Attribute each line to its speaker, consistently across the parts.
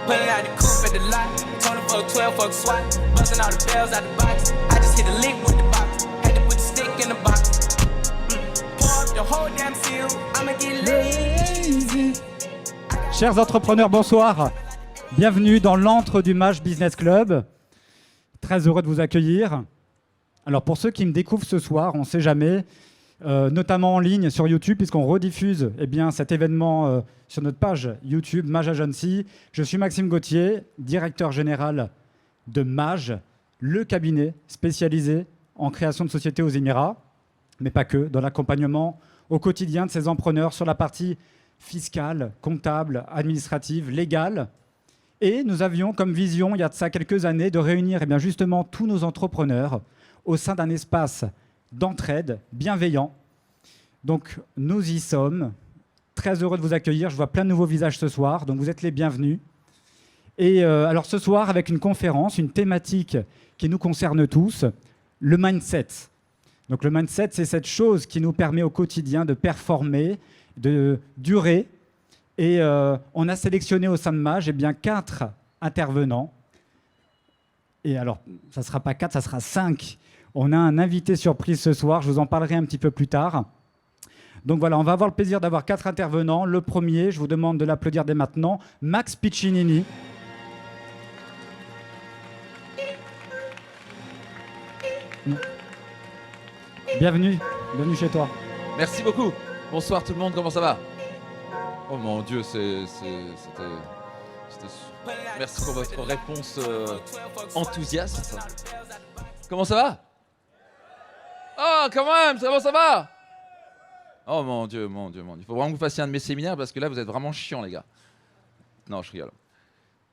Speaker 1: Pulling out the coupe at the lot. 20 fuck 12 fuck SWAT. Busting all the bells out the box. I just hit a lick with the box. Had to put the stick in the box. Pour up the whole damn seal. I'ma get lazy.
Speaker 2: Chers entrepreneurs, bonsoir. Bienvenue dans l'antre du MASH Business Club. Très heureux de vous accueillir. Alors pour ceux qui me découvrent ce soir, on ne sait jamais, notamment en ligne sur YouTube, puisqu'on rediffuse cet événement sur notre page YouTube MASH Agency. Je suis Maxime Gauthier, directeur général de MASH, le cabinet spécialisé en création de sociétés aux Émirats, mais pas que, dans l'accompagnement au quotidien de ces entrepreneurs sur la partie fiscale, comptable, administrative, légale. Et nous avions comme vision, il y a de ça quelques années, de réunir justement tous nos entrepreneurs au sein d'un espace d'entraide bienveillant. Donc nous y sommes. Très heureux de vous accueillir. Je vois plein de nouveaux visages ce soir, donc vous êtes les bienvenus. Et alors ce soir, avec une conférence, une thématique qui nous concerne tous, le mindset. Donc le mindset, c'est cette chose qui nous permet au quotidien de performer, de durer. Et on a sélectionné au sein de MASH 4 intervenants. Et alors, ça ne sera pas 4, ça sera 5. On a un invité surprise ce soir, je vous en parlerai un petit peu plus tard. Donc voilà, on va avoir le plaisir d'avoir 4 intervenants. Le premier, je vous demande de l'applaudir dès maintenant, Max Piccinini. Bienvenue chez toi.
Speaker 3: Merci beaucoup. Bonsoir tout le monde, comment ça va? Oh mon Dieu, c'était... Merci pour votre réponse enthousiaste. Comment ça va? Oh, quand même, comment ça va? Oh mon Dieu. Il faut vraiment que vous fassiez un de mes séminaires parce que là, vous êtes vraiment chiants, les gars. Non, je rigole.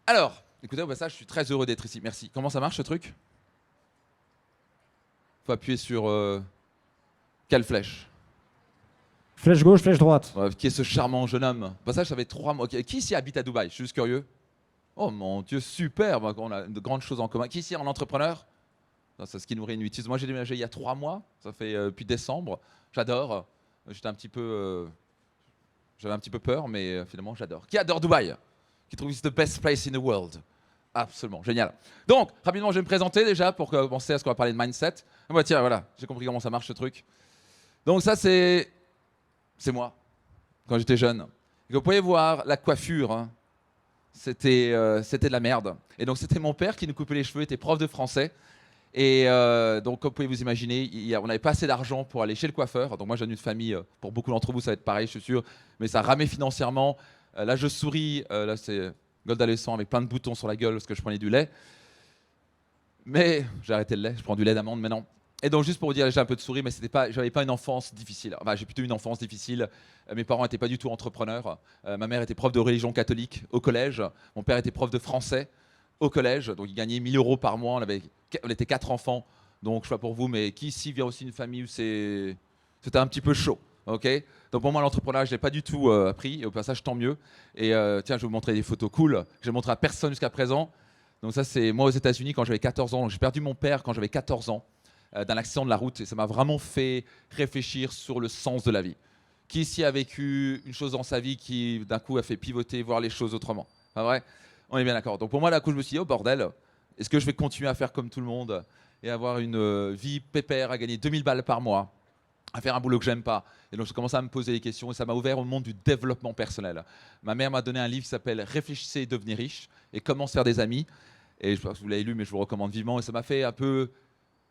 Speaker 3: Alors, écoutez, au passage, je suis très heureux d'être ici. Merci. Comment ça marche, ce truc? Faut appuyer sur... quelle flèche?
Speaker 2: Flèche gauche, flèche droite.
Speaker 3: Qui est ce charmant jeune homme? Au passage, ça fait 3 mois. Qui ici habite à Dubaï? Je suis juste curieux. Oh mon Dieu, super. On a de grandes choses en commun. Qui ici est un entrepreneur? C'est ce qui nous réunit. Moi, j'ai déménagé il y a 3 mois. Ça fait depuis décembre. J'adore. J'avais un petit peu peur, mais finalement, j'adore. Qui adore Dubaï? Qui trouve que c'est the best place in the world? Absolument, génial. Donc, rapidement, je vais me présenter déjà pour commencer à ce qu'on va parler de mindset. Ah bah tiens, voilà, j'ai compris comment ça marche ce truc. Donc ça, c'est moi, quand j'étais jeune. Et vous pouvez voir la coiffure, hein. C'était de la merde. Et donc, c'était mon père qui nous coupait les cheveux, était prof de français. Et donc, comme vous pouvez vous imaginer, on n'avait pas assez d'argent pour aller chez le coiffeur. Donc moi, j'ai une famille, pour beaucoup d'entre vous, ça va être pareil, je suis sûr. Mais ça ramait financièrement. Là, je souris. Là, c'est goldadolescent avec plein de boutons sur la gueule parce que je prenais du lait. Mais j'ai arrêté le lait. Je prends du lait d'amande maintenant. Et donc, juste pour vous dire, j'ai un peu de souris, mais j'avais pas une enfance difficile. Enfin, j'ai plutôt une enfance difficile. Mes parents n'étaient pas du tout entrepreneurs. Ma mère était prof de religion catholique au collège. Mon père était prof de français au collège. Donc, il gagnait 1 000 € par mois. On était 4 enfants. Donc, je sais pas pour vous, mais qui ici vient aussi d'une famille où c'était un petit peu chaud, ok? Donc, pour moi, l'entrepreneuriat, je l'ai pas du tout appris. Et au passage, tant mieux. Et tiens, je vais vous montrer des photos cool que j'ai montrées à personne jusqu'à présent. Donc, ça, c'est moi aux États-Unis quand j'avais 14 ans. Donc, j'ai perdu mon père quand j'avais 14 ans. D'un accident de la route, et ça m'a vraiment fait réfléchir sur le sens de la vie. Qui ici a vécu une chose dans sa vie qui d'un coup a fait pivoter, voir les choses autrement? Pas vrai? On est bien d'accord. Donc pour moi, là, coup, je me suis dit, oh bordel, est-ce que je vais continuer à faire comme tout le monde et avoir une vie pépère, à gagner 2000 balles par mois, à faire un boulot que j'aime pas? Et donc j'ai commencé à me poser des questions et ça m'a ouvert au monde du développement personnel. Ma mère m'a donné un livre qui s'appelle Réfléchissez et devenez riche et comment se faire des amis. Et je pense que vous l'avez lu, mais je vous le recommande vivement. Et ça m'a fait un peu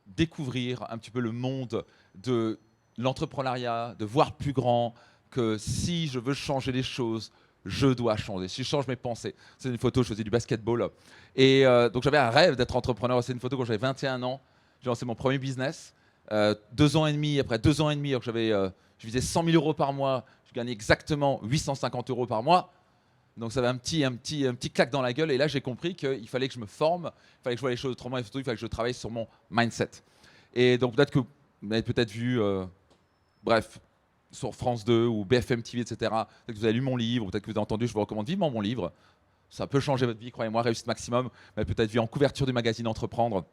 Speaker 3: découvrir un petit peu le monde de l'entrepreneuriat, de voir plus grand, que si je veux changer les choses, je dois changer. Si je change mes pensées. C'est une photo, je faisais du basketball. Et donc j'avais un rêve d'être entrepreneur. C'est une photo quand j'avais 21 ans. J'ai lancé mon premier business. 2 ans et demi, après 2 ans et demi, alors je visais 100 000 € par mois. Je gagnais exactement 850 € par mois. Donc ça avait un petit claque dans la gueule. Et là, j'ai compris qu'il fallait que je me forme, il fallait que je voie les choses autrement et surtout, il fallait que je travaille sur mon mindset. Et donc peut-être que vous m'avez peut-être vu, sur France 2 ou BFM TV, etc. Peut-être que vous avez lu mon livre, peut-être que vous avez entendu, je vous recommande vivement mon livre. Ça peut changer votre vie, croyez-moi, Réussite Maximum. Vous m'avez peut-être vu en couverture du magazine Entreprendre.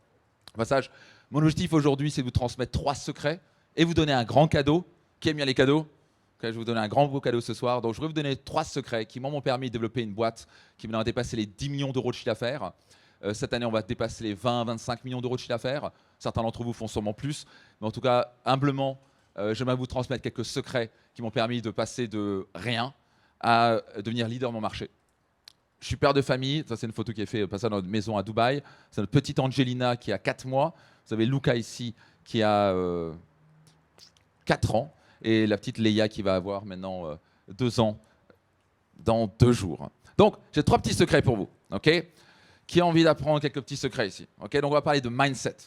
Speaker 3: Au passage, mon objectif aujourd'hui, c'est de vous transmettre 3 secrets et vous donner un grand cadeau. Qui aime bien les cadeaux? Je vais vous donner un grand beau cadeau ce soir. Donc, je vais vous donner 3 secrets qui m'ont permis de développer une boîte qui maintenant a dépassé les 10 millions d'euros de chiffre d'affaires. Cette année, on va dépasser les 20-25 millions d'euros de chiffre d'affaires. Certains d'entre vous font sûrement plus. Mais en tout cas, humblement, j'aimerais vous transmettre quelques secrets qui m'ont permis de passer de rien à devenir leader dans mon marché. Je suis père de famille. Ça, c'est une photo qui est faite dans notre maison à Dubaï. C'est notre petite Angelina qui a 4 mois. Vous avez Luca ici qui a 4 ans. Et la petite Leia qui va avoir maintenant 2 ans dans 2 jours. Donc, j'ai 3 petits secrets pour vous. Qui a envie d'apprendre quelques petits secrets ici? Donc, on va parler de mindset.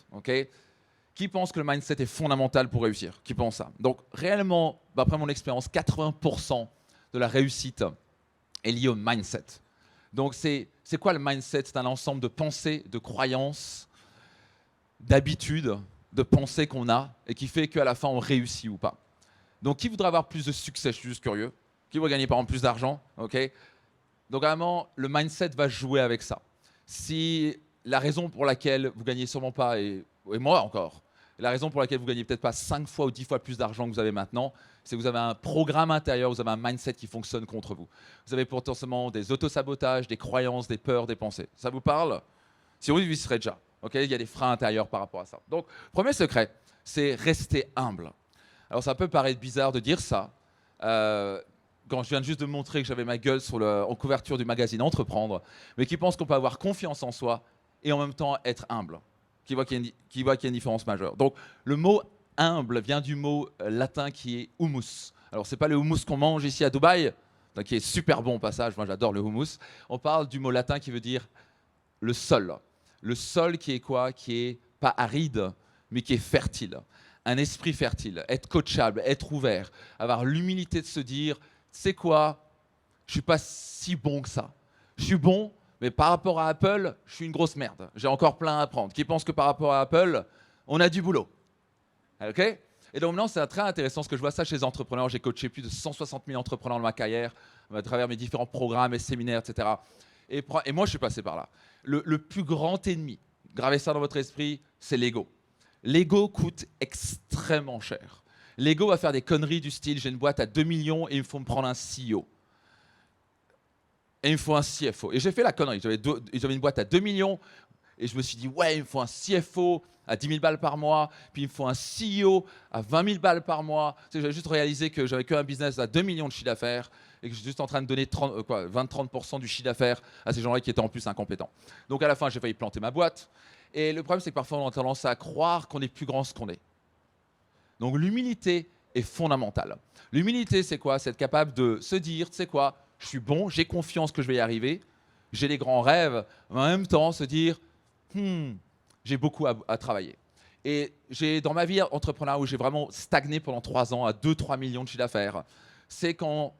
Speaker 3: Qui pense que le mindset est fondamental pour réussir? Qui pense ça? Donc, réellement, d'après mon expérience, 80% de la réussite est liée au mindset. Donc, c'est quoi le mindset? C'est un ensemble de pensées, de croyances, d'habitudes, de pensées qu'on a et qui fait qu'à la fin, on réussit ou pas. Donc, qui voudrait avoir plus de succès? Je suis juste curieux. Qui veut gagner par exemple plus d'argent? Donc, vraiment, le mindset va jouer avec ça. Si la raison pour laquelle vous gagnez sûrement pas, et moi encore, la raison pour laquelle vous gagnez peut-être pas 5 fois ou 10 fois plus d'argent que vous avez maintenant, c'est que vous avez un programme intérieur, vous avez un mindset qui fonctionne contre vous. Vous avez potentiellement des autosabotages, des croyances, des peurs, des pensées. Ça vous parle? Si oui, vous y serez déjà. Il y a des freins intérieurs par rapport à ça. Donc, premier secret, c'est rester humble. Alors, ça peut paraître bizarre de dire ça. Quand je viens juste de montrer que j'avais ma gueule en couverture du magazine Entreprendre, mais qui pense qu'on peut avoir confiance en soi et en même temps être humble, qui voit qu'il y a une différence majeure. Donc, le mot humble vient du mot latin qui est hummus. Alors, ce n'est pas le hummus qu'on mange ici à Dubaï, qui est super bon au passage, moi j'adore le hummus. On parle du mot latin qui veut dire le sol. Le sol qui est quoi? Qui est pas aride, mais qui est fertile. Un esprit fertile, être coachable, être ouvert, avoir l'humilité de se dire, c'est quoi? Je suis pas si bon que ça. Je suis bon, mais par rapport à Apple, je suis une grosse merde. J'ai encore plein à apprendre. Qui pense que par rapport à Apple, on a du boulot? Et donc maintenant, c'est très intéressant, parce que je vois ça chez les entrepreneurs. J'ai coaché plus de 160 000 entrepreneurs dans ma carrière, à travers mes différents programmes et séminaires, etc. Et moi, je suis passé par là. Le plus grand ennemi, gravez ça dans votre esprit, c'est l'ego. L'ego coûte extrêmement cher. L'ego va faire des conneries du style, j'ai une boîte à 2 millions et il faut me prendre un CEO. Et il me faut un CFO. Et j'ai fait la connerie. J'avais une boîte à 2 millions et je me suis dit, ouais, il me faut un CFO à 10 000 balles par mois, puis il me faut un CEO à 20 000 balles par mois. J'avais juste réalisé que j'avais qu'un business à 2 millions de chiffre d'affaires et que j'étais juste en train de donner 20-30% du chiffre d'affaires à ces gens-là qui étaient en plus incompétents. Donc à la fin, j'ai failli planter ma boîte. Et le problème, c'est que parfois, on a tendance à croire qu'on est plus grand que ce qu'on est. Donc l'humilité est fondamentale. L'humilité, c'est quoi? C'est être capable de se dire, tu sais quoi, je suis bon, j'ai confiance que je vais y arriver, j'ai des grands rêves, mais en même temps, se dire, j'ai beaucoup à travailler. Et dans ma vie entrepreneuriale où j'ai vraiment stagné pendant 3 ans à 2-3 millions de chiffre d'affaires, c'est quand,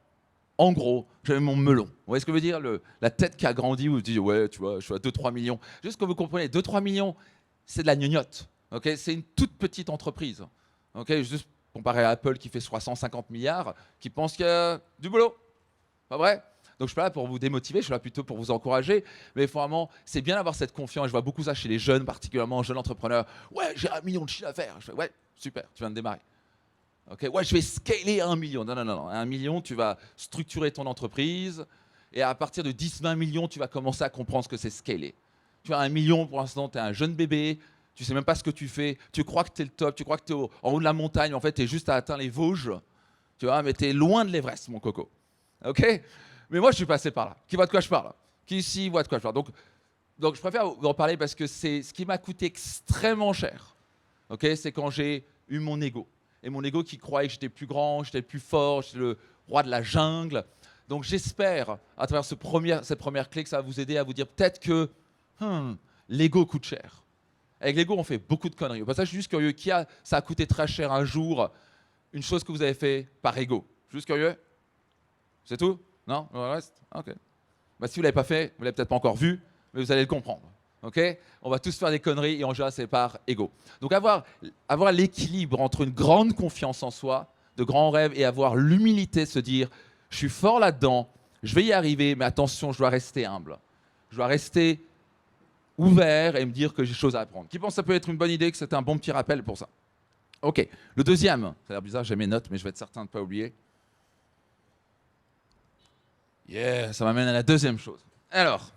Speaker 3: en gros, j'avais mon melon. Vous voyez ce que je veux dire? La tête qui a grandi où je dis, ouais, tu vois, je suis à 2-3 millions. Juste que vous comprenez, 2-3 millions, c'est de la gnognotte. C'est une toute petite entreprise. Juste comparé à Apple qui fait 350 milliards, qui pense qu'il y a du boulot. Pas vrai? Donc je suis pas là pour vous démotiver, je suis là plutôt pour vous encourager. Mais vraiment, c'est bien d'avoir cette confiance. Je vois beaucoup ça chez les jeunes, particulièrement jeunes entrepreneurs. Ouais, j'ai 1 million de chiffre d'affaires. Je fais, ouais, super, tu viens de démarrer. Ouais, je vais scaler à 1 million. Non. À 1 million, tu vas structurer ton entreprise. Et à partir de 10-20 millions, tu vas commencer à comprendre ce que c'est scaler. Tu as 1 million, pour l'instant, tu es un jeune bébé. Tu sais même pas ce que tu fais. Tu crois que tu es le top. Tu crois que tu es en haut de la montagne. En fait, tu es juste à atteindre les Vosges. Tu vois, mais tu es loin de l'Everest, mon coco. Mais moi, je suis passé par là. Qui voit de quoi je parle? Qui ici voit de quoi je parle? Donc, je préfère vous en parler parce que c'est ce qui m'a coûté extrêmement cher. C'est quand j'ai eu mon ego. Et mon ego qui croyait que j'étais plus grand, j'étais plus fort, j'étais le roi de la jungle. Donc, j'espère, à travers cette première clé, que ça va vous aider à vous dire peut-être que l'ego coûte cher. Avec l'ego, on fait beaucoup de conneries. Au passage, je suis juste curieux. Ça a coûté très cher un jour, une chose que vous avez fait par ego? Juste curieux? C'est tout? Non? Le reste? Ok. Si vous ne l'avez pas fait, vous ne l'avez peut-être pas encore vu, mais vous allez le comprendre. On va tous faire des conneries et en général, c'est par ego. Donc, avoir l'équilibre entre une grande confiance en soi, de grands rêves, et avoir l'humilité de se dire, je suis fort là-dedans, je vais y arriver, mais attention, je dois rester humble. Je dois rester ouvert et me dire que j'ai des choses à apprendre. Qui pense que ça peut être une bonne idée, que c'est un bon petit rappel pour ça? Ok. Le deuxième, ça a l'air bizarre, j'ai mes notes, mais je vais être certain de ne pas oublier. Yeah, ça m'amène à la deuxième chose. Alors,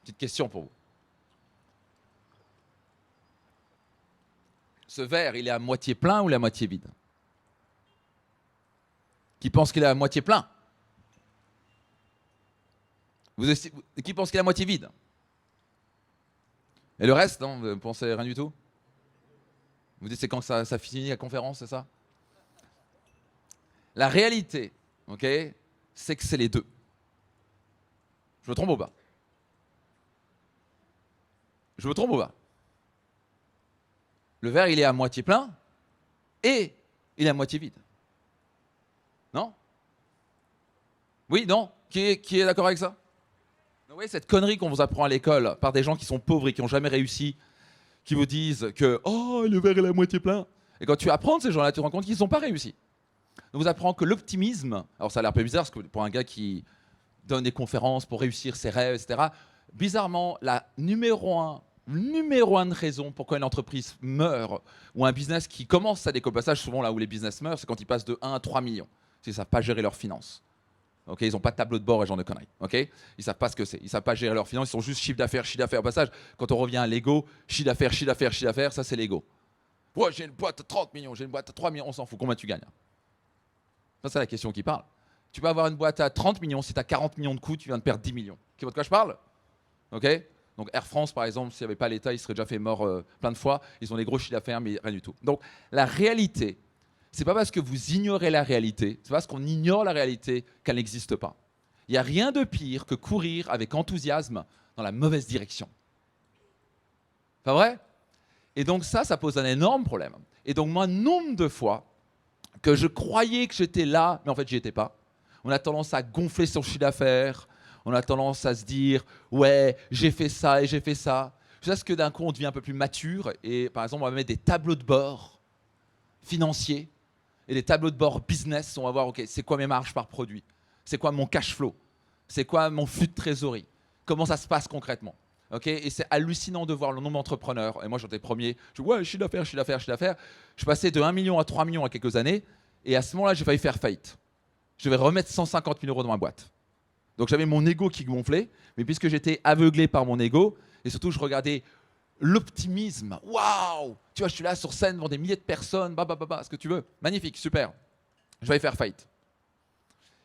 Speaker 3: petite question pour vous. Ce verre, il est à moitié plein ou à moitié vide? Qui pense qu'il est à moitié plein? Qui pense qu'il est à moitié vide? Et le reste, non? Vous ne pensez rien du tout? Vous dites c'est quand ça finit la conférence, c'est ça? La réalité, ok, c'est que c'est les deux. Je me trompe ou pas? Je me trompe ou pas? Le verre, il est à moitié plein et il est à moitié vide. Non? Oui, non? Qui est d'accord avec ça? Vous voyez cette connerie qu'on vous apprend à l'école par des gens qui sont pauvres et qui n'ont jamais réussi, qui vous disent que « Oh, le verre est à moitié plein ». Et quand tu apprends de ces gens-là, tu te rends compte qu'ils n'ont pas réussi. On vous apprend que l'optimisme, alors ça a l'air un peu bizarre, parce que pour un gars qui donne des conférences pour réussir ses rêves, etc., bizarrement, la numéro un de raison pourquoi une entreprise meurt, ou un business qui commence à décoller, passage souvent là où les business meurent, c'est quand ils passent de 1 à 3 millions, s'ils ne savent pas gérer leurs finances. Okay, ils n'ont pas de tableau de bord et genre de conneries. Okay, ils ne savent pas ce que c'est. Ils ne savent pas gérer leurs finances. Ils sont juste chiffre d'affaires, chiffre d'affaires. Au passage, quand on revient à l'ego, chiffre d'affaires, chiffre d'affaires, chiffre d'affaires, ça c'est l'ego. Ouais, j'ai une boîte à 30 millions, j'ai une boîte à 3 millions, on s'en fout. Combien tu gagnes? Ça, c'est la question qui parle. Tu peux avoir une boîte à 30 millions, si tu as 40 millions de coûts, tu viens de perdre 10 millions. Tu vois de quoi je parle? Ok. Donc Air France, par exemple, s'il n'y avait pas l'État, il serait déjà fait mort plein de fois. Ils ont des gros chiffres d'affaires, mais rien du tout. Donc la réalité, c'est pas parce que vous ignorez la réalité, c'est parce qu'on ignore la réalité qu'elle n'existe pas. Il n'y a rien de pire que courir avec enthousiasme dans la mauvaise direction. Pas vrai? Et donc ça pose un énorme problème. Et donc moi, nombre de fois que je croyais que j'étais là, mais en fait, j'y étais pas. On a tendance à gonfler son chiffre d'affaires. On a tendance à se dire « Ouais, j'ai fait ça et j'ai fait ça ». Jusqu'à ce que d'un coup, on devient un peu plus mature. Et par exemple, on va mettre des tableaux de bord financiers et des tableaux de bord business. On va voir, OK, c'est quoi mes marges par produit? C'est quoi mon cash flow? C'est quoi mon flux de trésorerie? Comment ça se passe concrètement? Okay, et c'est hallucinant de voir le nombre d'entrepreneurs. Et moi, j'étais premier. Je dis, ouais, chiffre d'affaires, chiffre d'affaires, chiffre d'affaires. Je passais de 1 million à 3 millions à quelques années. Et à ce moment-là, j'ai failli faire faillite. Je vais remettre 150 000 € dans ma boîte. Donc, j'avais mon ego qui gonflait. Mais puisque j'étais aveuglé par mon ego, et surtout, je regardais l'optimisme. Waouh! Tu vois, je suis là sur scène devant des milliers de personnes. Ce que tu veux. Magnifique, super. Je vais faire faillite.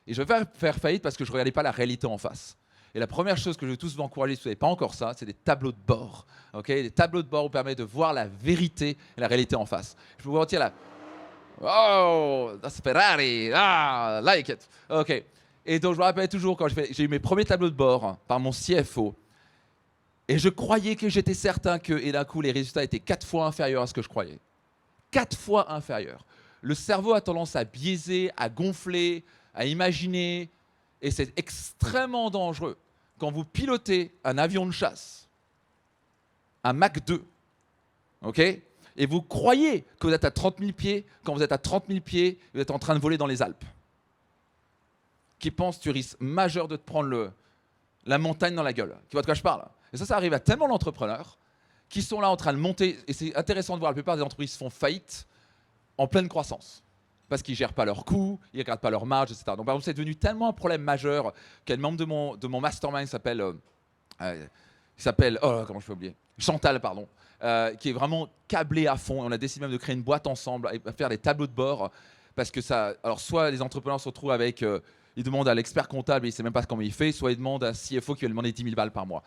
Speaker 3: Et je vais faire faillite parce que je ne regardais pas la réalité en face. Et la première chose que je veux tous vous encourager, si vous n'avez pas encore ça, c'est des tableaux de bord. Okay, des tableaux de bord vous permettent de voir la vérité et la réalité en face. Je peux vous dire là, oh, that's Ferrari, ah, like it. Ok. Et donc je me rappelle toujours quand j'ai eu mes premiers tableaux de bord par mon CFO, et je croyais que j'étais certain que, et d'un coup les résultats étaient 4 fois inférieurs à ce que je croyais. 4 fois inférieurs. Le cerveau a tendance à biaiser, à gonfler, à imaginer. Et c'est extrêmement dangereux quand vous pilotez un avion de chasse, un Mach 2, ok, et vous croyez que vous êtes à 30 000 pieds, quand vous êtes à 30 000 pieds, vous êtes en train de voler dans les Alpes. Qui pense tu risques majeur de te prendre la montagne dans la gueule. Tu vois de quoi je parle? Et ça arrive à tellement d'entrepreneurs qui sont là en train de monter, et c'est intéressant de voir, la plupart des entreprises font faillite en pleine croissance. Parce qu'ils ne gèrent pas leurs coûts, ils ne regardent pas leurs marges, etc. Donc, par exemple, c'est devenu tellement un problème majeur qu'un membre de mon mastermind s'appelle, comment je peux oublier, Chantal, pardon, qui est vraiment câblé à fond. Et on a décidé même de créer une boîte ensemble, et faire des tableaux de bord, parce que ça, alors soit les entrepreneurs se retrouvent avec, ils demandent à l'expert comptable et il ne sait même pas comment il fait, soit ils demandent à un CFO qui va lui demander 10 000 balles par mois.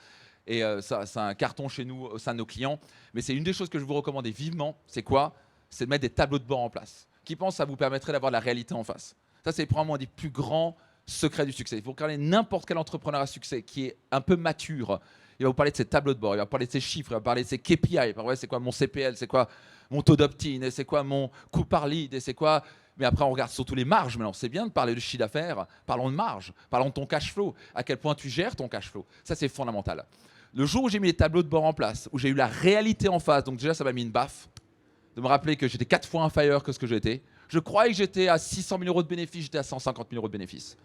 Speaker 3: Et ça, c'est un carton chez nous, au sein de nos clients. Mais c'est une des choses que je vous recommande vivement. C'est quoi? C'est de mettre des tableaux de bord en place. Qui pense que ça vous permettrait d'avoir la réalité en face. Ça, c'est probablement un des plus grands secrets du succès. Il faut regarder n'importe quel entrepreneur à succès qui est un peu mature. Il va vous parler de ses tableaux de bord, il va parler de ses chiffres, il va parler de ses KPI. Il va parler c'est quoi mon CPL, c'est quoi mon taux d'opt-in, c'est quoi mon coût par lead, et c'est quoi. Mais après, on regarde surtout les marges. Maintenant, c'est bien de parler de chiffre d'affaires. Parlons de marge, parlons de ton cash flow. À quel point tu gères ton cash flow. Ça, c'est fondamental. Le jour où j'ai mis les tableaux de bord en place, où j'ai eu la réalité en face, donc déjà, ça m'a mis une baffe de me rappeler que j'étais 4 fois inférieur que ce que j'étais. Je croyais que j'étais à 600 000 € de bénéfices, j'étais à 150 000 € de bénéfices.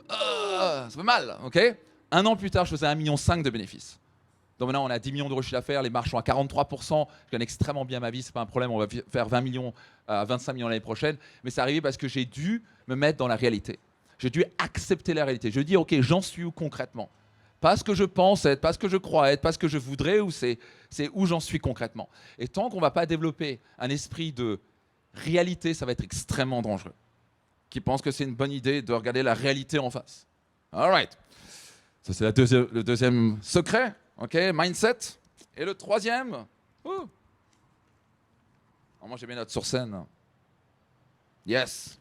Speaker 3: Ça fait mal, ok? Un an plus tard, je faisais 1,5 million de bénéfices. Donc maintenant, on a 10 millions d'euros de chiffre d'affaires, les marges sont à 43%, je gagne extrêmement bien ma vie, c'est pas un problème, on va faire 20 millions à 25 millions l'année prochaine. Mais c'est arrivé parce que j'ai dû me mettre dans la réalité. J'ai dû accepter la réalité. Je dis, ok, j'en suis où concrètement? Pas ce que je pense être, pas ce que je crois être, pas ce que je voudrais, ou c'est où j'en suis concrètement. Et tant qu'on ne va pas développer un esprit de réalité, ça va être extrêmement dangereux. Qui pense que c'est une bonne idée de regarder la réalité en face. All right. Ça, c'est le deuxième secret. OK, mindset. Et le troisième. Moi, j'ai mes notes sur scène. Yes.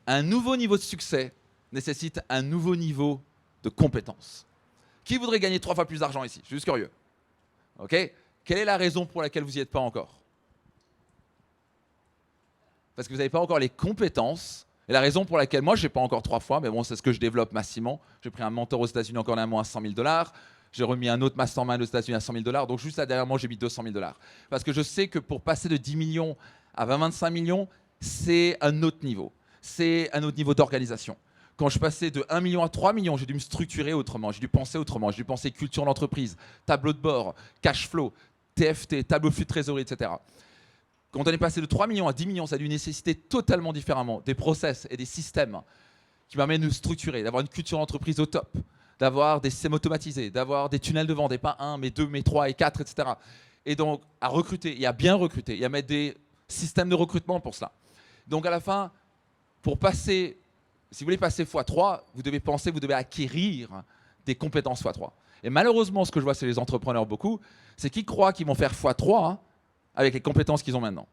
Speaker 3: Un nouveau niveau de succès nécessite un nouveau niveau de compétence. Qui voudrait gagner 3 fois plus d'argent ici? Je suis juste curieux. OK? Quelle est la raison pour laquelle vous n'y êtes pas encore? Parce que vous n'avez pas encore les compétences. Et la raison pour laquelle moi, je n'ai pas encore 3 fois, mais bon, c'est ce que je développe massivement. J'ai pris un mentor aux États-Unis encore un mois à $100 000. J'ai remis un autre mastermind aux États-Unis à $100 000. Donc juste là derrière moi, j'ai mis $200 000. Parce que je sais que pour passer de 10 millions à 20-25 millions, c'est un autre niveau. C'est un autre niveau d'organisation. Quand je passais de 1 million à 3 millions, j'ai dû me structurer autrement, j'ai dû penser autrement, j'ai dû penser culture d'entreprise, tableau de bord, cash flow, TFT, tableau de flux de trésorerie, etc. Quand on est passé de 3 millions à 10 millions, ça a dû nécessiter totalement différemment des process et des systèmes qui m'amènent de structurer, d'avoir une culture d'entreprise au top, d'avoir des systèmes automatisés, d'avoir des tunnels de vente, et pas 1, mais 2, mais 3 et 4, etc. Et donc à recruter, et à bien recruter, et à mettre des systèmes de recrutement pour cela. Donc à la fin, pour passer, si vous voulez passer x3, vous devez penser, vous devez acquérir des compétences x3. Et malheureusement, ce que je vois chez les entrepreneurs beaucoup, c'est qu'ils croient qu'ils vont faire x3 avec les compétences qu'ils ont maintenant.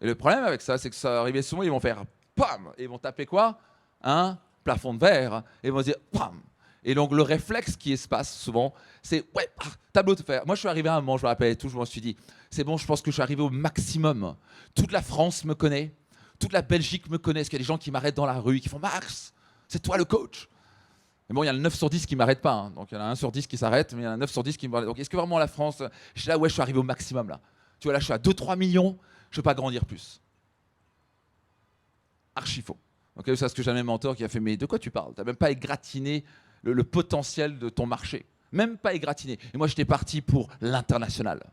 Speaker 3: Et le problème avec ça, c'est que ça arrive souvent, ils vont faire PAM, et ils vont taper quoi? Un plafond de verre, et ils vont dire PAM. Et donc le réflexe qui se passe souvent, c'est ouais, tableau de fer. Moi, je suis arrivé à un moment, je me rappelle tout, je me suis dit, c'est bon, je pense que je suis arrivé au maximum. Toute la France me connaît. Toute la Belgique me connaît, parce qu'il y a des gens qui m'arrêtent dans la rue, qui font « Max, c'est toi le coach !» Mais bon, il y a le 9 sur 10 qui ne m'arrête pas. Donc il y en a 1 sur 10 qui s'arrête, mais il y en a 9 sur 10 qui me m'arrête. Donc est-ce que vraiment la France... Je suis là, ouais, je suis arrivé au maximum là. Tu vois, là, je suis à 2-3 millions, je ne veux pas grandir plus. Archi faux. Okay, c'est ce que j'ai un mentor qui a fait « Mais de quoi tu parles? Tu n'as même pas égratigné le potentiel de ton marché. Même pas égratigné. Et moi, j'étais parti pour l'international. »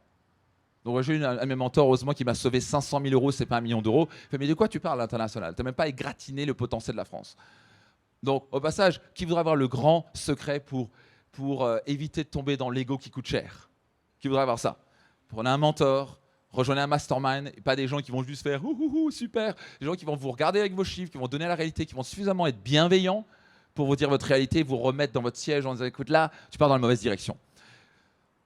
Speaker 3: Donc j'ai eu un de mes mentors, heureusement, qui m'a sauvé 500 000 euros, c'est pas 1 million d'euros. Il fait, mais de quoi tu parles, l'international? Tu n'as même pas égratigné le potentiel de la France. Donc, au passage, qui voudrait avoir le grand secret pour éviter de tomber dans l'ego qui coûte cher? Qui voudrait avoir ça? Prenez un mentor, rejoignez un mastermind, et pas des gens qui vont juste faire ouh, super. Des gens qui vont vous regarder avec vos chiffres, qui vont donner la réalité, qui vont suffisamment être bienveillants pour vous dire votre réalité, vous remettre dans votre siège en disant, écoute, là, tu pars dans la mauvaise direction.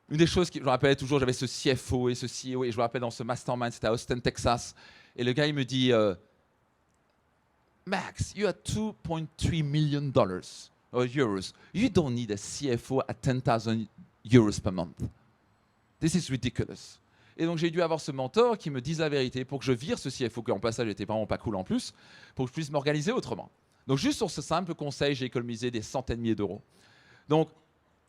Speaker 3: Une des choses, je me rappelle toujours, j'avais ce CFO et ce CEO, et je me rappelle dans ce mastermind, c'était à Austin, Texas, et le gars, il me dit, Max, you are $2.3 million or euros. You don't need a CFO at 10,000 euros per month. This is ridiculous. Et donc, j'ai dû avoir ce mentor qui me dise la vérité pour que je vire ce CFO, qui en passage n'était vraiment pas cool en plus, pour que je puisse m'organiser autrement. Donc, juste sur ce simple conseil, j'ai économisé des centaines de milliers d'euros. Donc,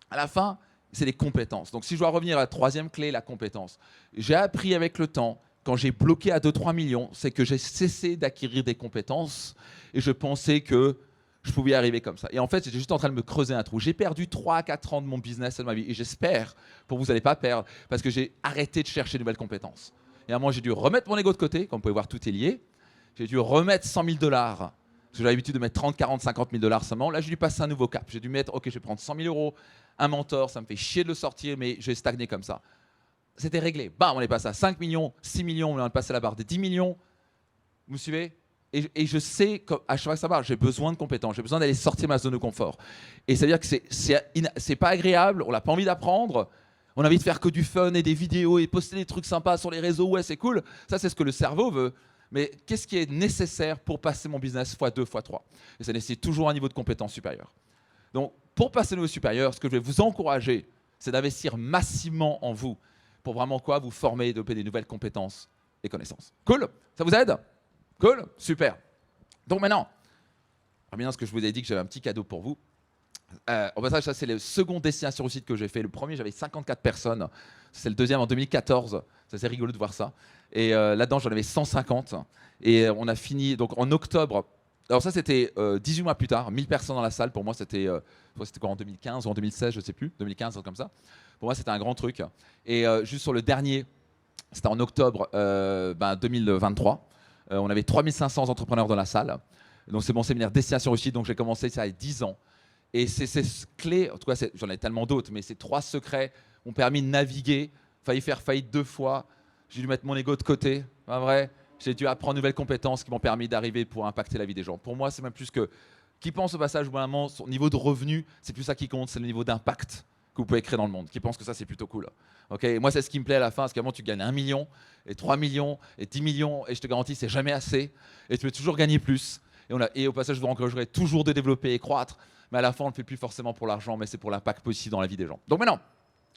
Speaker 3: à la fin, c'est les compétences. Donc si je dois revenir à la troisième clé, la compétence. J'ai appris avec le temps, quand j'ai bloqué à 2-3 millions, c'est que j'ai cessé d'acquérir des compétences et je pensais que je pouvais y arriver comme ça. Et en fait, j'étais juste en train de me creuser un trou. J'ai perdu 3 à 4 ans de mon business et de ma vie. Et j'espère, pour vous, vous n'allez pas perdre, parce que j'ai arrêté de chercher de nouvelles compétences. Et à un moment, j'ai dû remettre mon ego de côté. Comme vous pouvez voir, tout est lié. J'ai dû remettre $100 000. Parce que j'ai l'habitude de mettre 30, 40, 50 000 $ seulement. Là, j'ai dû passer un nouveau cap. J'ai dû mettre, ok, je vais prendre 100 000 euros, un mentor, ça me fait chier de le sortir, mais je vais stagner comme ça. C'était réglé. Bam, on est passé à 5 millions, 6 millions, on est passé à la barre des 10 millions. Vous me suivez? Et je sais qu'à chaque fois que ça marche, j'ai besoin de compétences, j'ai besoin d'aller sortir de ma zone de confort. Et ça veut dire que c'est pas agréable, on n'a pas envie d'apprendre, on a envie de faire que du fun et des vidéos et poster des trucs sympas sur les réseaux, ouais, c'est cool. Ça, c'est ce que le cerveau veut. Mais qu'est-ce qui est nécessaire pour passer mon business x2, x3? Et ça nécessite toujours un niveau de compétence supérieur. Donc, pour passer au niveau supérieur, ce que je vais vous encourager, c'est d'investir massivement en vous pour vraiment quoi? Vous former et développer des nouvelles compétences et connaissances. Cool? Ça vous aide? Cool? Super. Donc maintenant, ce que je vous ai dit que j'avais un petit cadeau pour vous. Au passage, ça c'est le second destination réussite que j'ai fait. Le premier, j'avais 54 personnes. C'est le deuxième en 2014. C'est rigolo de voir ça. Et là-dedans, j'en avais 150. Et on a fini donc en octobre. Alors ça, c'était 18 mois plus tard. 1000 personnes dans la salle. Pour moi, c'était quoi, en 2015 ou en 2016, je ne sais plus. 2015, comme ça. Pour moi, c'était un grand truc. Et juste sur le dernier, c'était en octobre 2023. On avait 3500 entrepreneurs dans la salle. Donc c'est mon séminaire Destination Réussite, donc j'ai commencé ça il y a 10 ans. Et c'est ces clés, en tout cas j'en ai tellement d'autres, mais ces 3 secrets m'ont permis de naviguer, failli faire faillite 2 fois, j'ai dû mettre mon ego de côté, pas vrai. J'ai dû apprendre de nouvelles compétences qui m'ont permis d'arriver pour impacter la vie des gens. Pour moi, c'est même plus que... Qui pense au passage, vraiment, son niveau de revenu, c'est plus ça qui compte, c'est le niveau d'impact que vous pouvez créer dans le monde. Qui pense que ça, c'est plutôt cool. Okay, moi, c'est ce qui me plaît à la fin, parce qu'à un moment, tu gagnes 1 million, et 3 millions, et 10 millions, et je te garantis, c'est jamais assez. Et tu peux toujours gagner plus. Et au passage, je vous encouragerai toujours de développer et croître. Mais à la fin, on ne le fait plus forcément pour l'argent, mais c'est pour l'impact positif dans la vie des gens. Donc maintenant,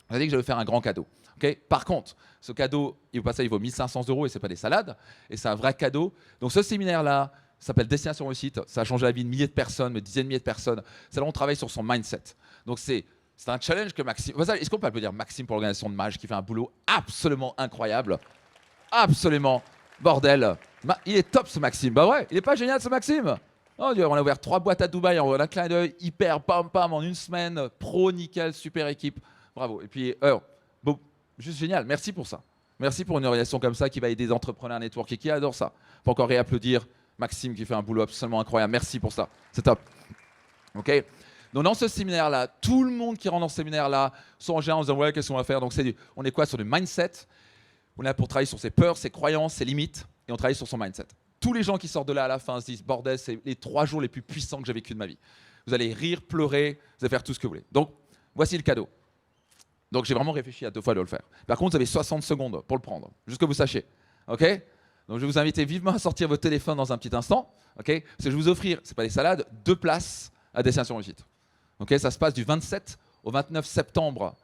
Speaker 3: on a dit que j'allais faire un grand cadeau. Okay, par contre, ce cadeau, il vaut 1 500 € et ce n'est pas des salades. Et c'est un vrai cadeau. Donc ce séminaire-là s'appelle Destination Réussite. Ça a changé la vie de milliers de personnes, de dizaines de milliers de personnes. C'est là où on travaille sur son mindset. Donc c'est un challenge que Maxime... Est-ce qu'on peut applaudir Maxime pour l'organisation de Mage qui fait un boulot absolument incroyable. Absolument. Bordel. Il est top ce Maxime. Bah ouais, il n'est pas génial ce Maxime. Oh Dieu, on a ouvert 3 boîtes à Dubaï en un clin d'œil, hyper pam pam en une semaine. Pro, nickel, super équipe. Bravo. Et puis, bon, juste génial. Merci pour ça. Merci pour une organisation comme ça qui va aider des entrepreneurs network et qui adore ça. Faut encore réapplaudir Maxime qui fait un boulot absolument incroyable. Merci pour ça. C'est top. OK. Donc dans ce séminaire-là, tout le monde qui rentre dans ce séminaire-là sont en général en disant ouais, qu'est-ce qu'on va faire. Donc on est quoi sur le mindset. On est là pour travailler sur ses peurs, ses croyances, ses limites et on travaille sur son mindset. Tous les gens qui sortent de là à la fin se disent bordel, c'est les 3 jours les plus puissants que j'ai vécu de ma vie. Vous allez rire, pleurer, vous allez faire tout ce que vous voulez. Donc voici le cadeau. Donc j'ai vraiment réfléchi à 2 fois de le faire. Par contre, vous avez 60 secondes pour le prendre, juste que vous sachiez. OK? Donc je vais vous inviter vivement à sortir votre téléphone dans un petit instant. OK? Parce que je vais vous offrir, c'est pas des salades, 2 places à Destination Réussite. OK? Ça se passe du 27 au 29 septembre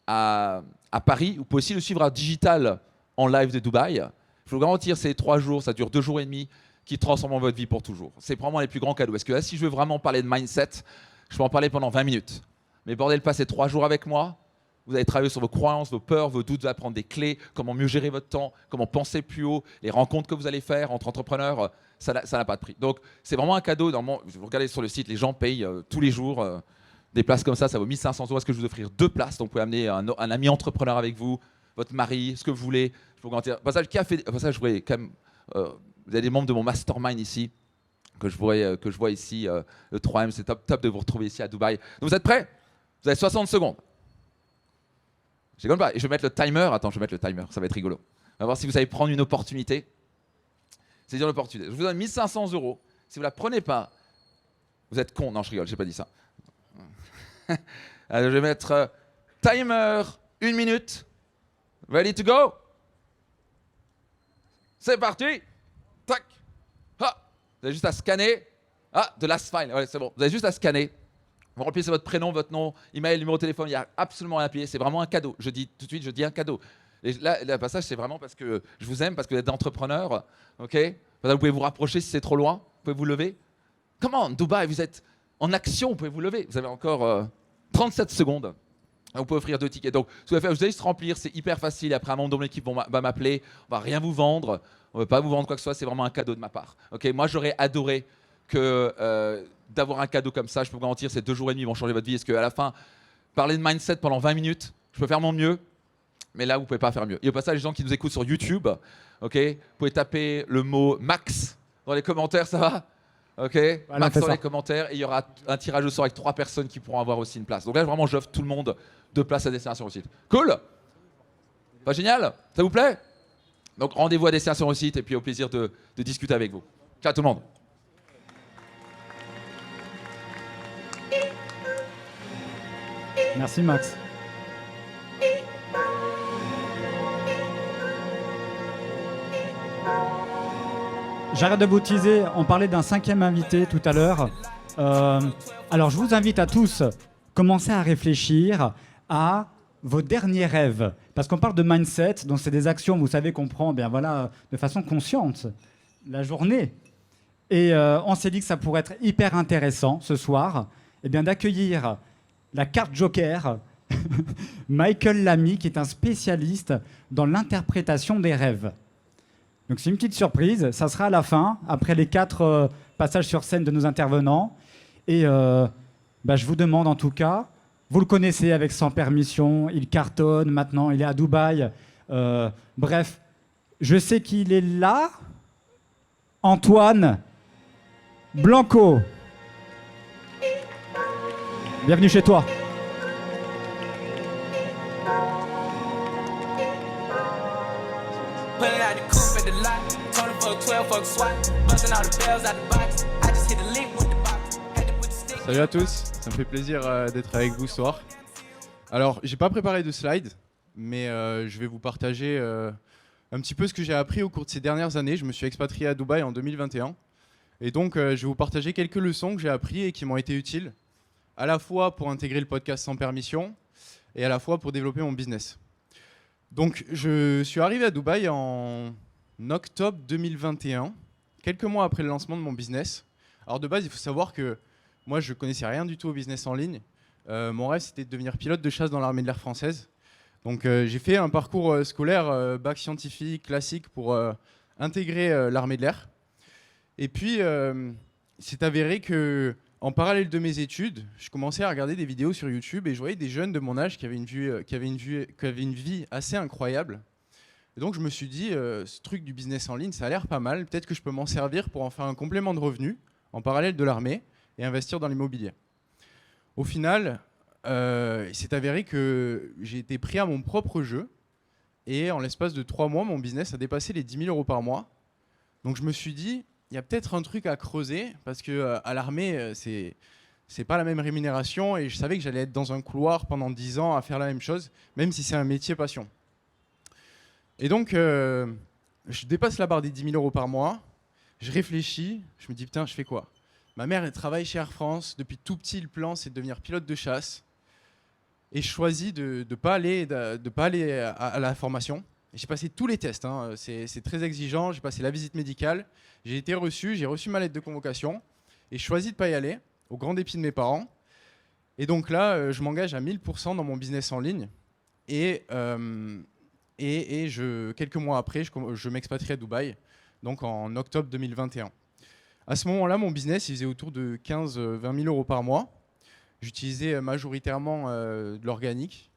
Speaker 3: à Paris. Vous pouvez aussi le suivre à Digital en live de Dubaï. Je vous garantir, c'est 3 jours, ça dure 2 jours et demi, qui transformeront votre vie pour toujours. C'est probablement les plus grands cadeaux. Parce que là, si je veux vraiment parler de mindset, je peux en parler pendant 20 minutes. Mais bordel, passez 3 jours avec moi. Vous allez travailler sur vos croyances, vos peurs, vos doutes, vous allez apprendre des clés, comment mieux gérer votre temps, comment penser plus haut, les rencontres que vous allez faire entre entrepreneurs, ça n'a pas de prix. Donc c'est vraiment un cadeau. Normalement, vous regardez sur le site, les gens payent tous les jours des places comme ça vaut 1 500 €. Est-ce que je vais vous offrir 2 places? Donc vous pouvez amener un ami entrepreneur avec vous, votre mari, ce que vous voulez. Je peux vous garantir. Passage, qui a fait passage, je voudrais quand même, vous avez des membres de mon mastermind ici, que je vois ici, le 3M, c'est top de vous retrouver ici à Dubaï. Donc vous êtes prêts? Vous avez 60 secondes. Je rigole pas. Et je vais mettre le timer. Attends, je vais mettre le timer. Ça va être rigolo. On va voir si vous allez prendre une opportunité. C'est dire l'opportunité. Je vous donne 1 500 €. Si vous la prenez pas, vous êtes con. Non, je rigole. J'ai pas dit ça. Alors, je vais mettre timer 1 minute. Ready to go? C'est parti. Tac. Ah. Vous avez juste à scanner. Ah, de last file. Ouais, c'est bon. Vous avez juste à scanner. Vous remplissez votre prénom, votre nom, email, numéro de téléphone, il n'y a absolument rien à payer. C'est vraiment un cadeau. Je dis tout de suite, je dis un cadeau. Et là, le passage, c'est vraiment parce que je vous aime, parce que vous êtes entrepreneur. OK? Vous pouvez vous rapprocher si c'est trop loin. Vous pouvez vous lever. Comment, Dubaï, vous êtes en action, vous pouvez vous lever. Vous avez encore 37 secondes. Vous pouvez offrir 2 tickets. Donc, ce que vous allez faire, vous allez se remplir. C'est hyper facile. Après, un membre de mon équipe va m'appeler. On ne va rien vous vendre. On ne va pas vous vendre quoi que ce soit. C'est vraiment un cadeau de ma part. OK? Moi, j'aurais adoré d'avoir un cadeau comme ça. Je peux vous garantir, ces 2 jours et demi vont changer votre vie. Est-ce qu'à la fin, parler de mindset pendant 20 minutes, je peux faire mon mieux, mais là, vous ne pouvez pas faire mieux. Et au passage, les gens qui nous écoutent sur YouTube, OK, vous pouvez taper le mot Max dans les commentaires, ça va? OK, voilà, Max dans les commentaires, et il y aura un tirage au sort avec 3 personnes qui pourront avoir aussi une place. Donc là, vraiment, j'offre tout le monde 2 places à Destination Réussite. Cool? Pas génial? Ça vous plaît? Donc rendez-vous à Destination Réussite et puis au plaisir de discuter avec vous. Ciao tout le monde.
Speaker 2: Merci Max. J'arrête de vous teaser, on parlait d'un 5e invité tout à l'heure. Alors je vous invite à tous, commencer à réfléchir à vos derniers rêves. Parce qu'on parle de mindset, donc c'est des actions, vous savez, qu'on prend bien, voilà, de façon consciente, la journée. Et on s'est dit que ça pourrait être hyper intéressant ce soir d'accueillir la carte Joker, Michael Lamy, qui est un spécialiste dans l'interprétation des rêves. Donc c'est une petite surprise, ça sera à la fin, après les 4 passages sur scène de nos intervenants. Et je vous demande en tout cas, vous le connaissez avec Sans Permission, il cartonne maintenant, il est à Dubaï. Bref, je sais qu'il est là. Antoine, Blanco. Bienvenue chez toi.
Speaker 1: Pulling out the coupe at the lot. Tony fuck 12, fuck SWAT. Busting all the bells out the box. I just hit a lick with the box. Had to put the stick.
Speaker 4: Salut à tous, ça me fait plaisir d'être avec vous ce soir. Alors, j'ai pas préparé de slide, mais je vais vous partager un petit peu ce que j'ai appris au cours de ces dernières années. Je me suis expatrié à Dubaï en 2021. Et donc, je vais vous partager quelques leçons que j'ai apprises et qui m'ont été utiles, à la fois pour intégrer le podcast sans permission et à la fois pour développer mon business. Donc, je suis arrivé à Dubaï en octobre 2021, quelques mois après le lancement de mon business. Alors, de base, il faut savoir que moi, je connaissais rien du tout au business en ligne. Mon rêve, c'était de devenir pilote de chasse dans l'armée de l'air française. Donc, j'ai fait un parcours scolaire, bac scientifique, classique, pour intégrer l'armée de l'air. Et puis, c'est avéré que, en parallèle de mes études, je commençais à regarder des vidéos sur YouTube et je voyais des jeunes de mon âge qui avaient une vie assez incroyable. Et donc, je me suis dit, ce truc du business en ligne, ça a l'air pas mal. Peut-être que je peux m'en servir pour en faire un complément de revenus en parallèle de l'armée et investir dans l'immobilier. Au final, il s'est avéré que j'ai été pris à mon propre jeu et en l'espace de 3 mois, mon business a dépassé les 10 000 € par mois. Donc, je me suis dit, il y a peut-être un truc à creuser parce que à l'armée, c'est pas la même rémunération et je savais que j'allais être dans un couloir pendant 10 ans à faire la même chose, même si c'est un métier passion. Et donc, je dépasse la barre des 10 000 € par mois, je réfléchis, je me dis putain, je fais quoi ? Ma mère, elle travaille chez Air France, depuis tout petit, le plan, c'est de devenir pilote de chasse. Et je choisis de ne pas aller à la formation. J'ai passé tous les tests, hein. C'est très exigeant. J'ai passé la visite médicale, j'ai été reçu, j'ai reçu ma lettre de convocation et je choisis de ne pas y aller, au grand dépit de mes parents. Et donc là, je m'engage à 1000% dans mon business en ligne et quelques mois après, je m'expatrie à Dubaï, donc en octobre 2021. À ce moment-là, mon business, il faisait autour de 15-20 000 € par mois. J'utilisais majoritairement de l'organique.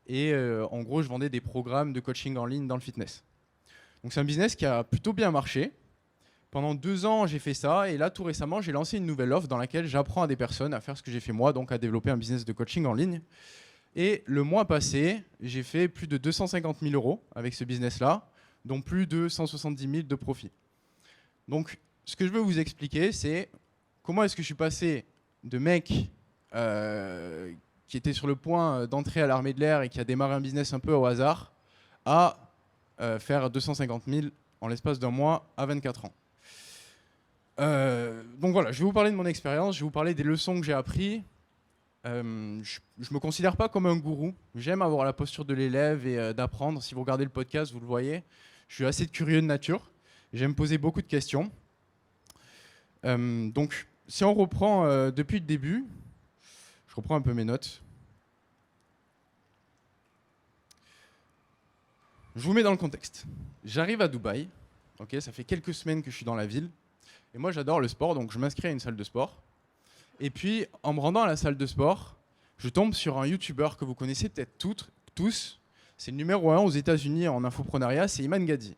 Speaker 4: Et en gros, je vendais des programmes de coaching en ligne dans le fitness. Donc c'est un business qui a plutôt bien marché. Pendant 2 ans, j'ai fait ça. Et là, tout récemment, j'ai lancé une nouvelle offre dans laquelle j'apprends à des personnes à faire ce que j'ai fait moi, donc à développer un business de coaching en ligne. Et le mois passé, j'ai fait plus de 250 000 € avec ce business-là, dont plus de 170 000 de profit. Donc, ce que je veux vous expliquer, c'est comment est-ce que je suis passé de mec qui était sur le point d'entrer à l'armée de l'air et qui a démarré un business un peu au hasard, à faire 250 000 en l'espace d'un mois à 24 ans. Donc voilà, je vais vous parler de mon expérience, je vais vous parler des leçons que j'ai apprises. Je ne me considère pas comme un gourou. J'aime avoir la posture de l'élève et d'apprendre. Si vous regardez le podcast, vous le voyez. Je suis assez curieux de nature. J'aime poser beaucoup de questions. Donc, si on reprend depuis le début, je reprends un peu mes notes. Je vous mets dans le contexte. J'arrive à Dubaï. Okay, ça fait quelques semaines que je suis dans la ville. Et moi, j'adore le sport, donc je m'inscris à une salle de sport. Et puis, en me rendant à la salle de sport, je tombe sur un YouTuber que vous connaissez peut-être tous. C'est le numéro 1 aux États-Unis en infoprenariat, c'est Iman Gadzhi.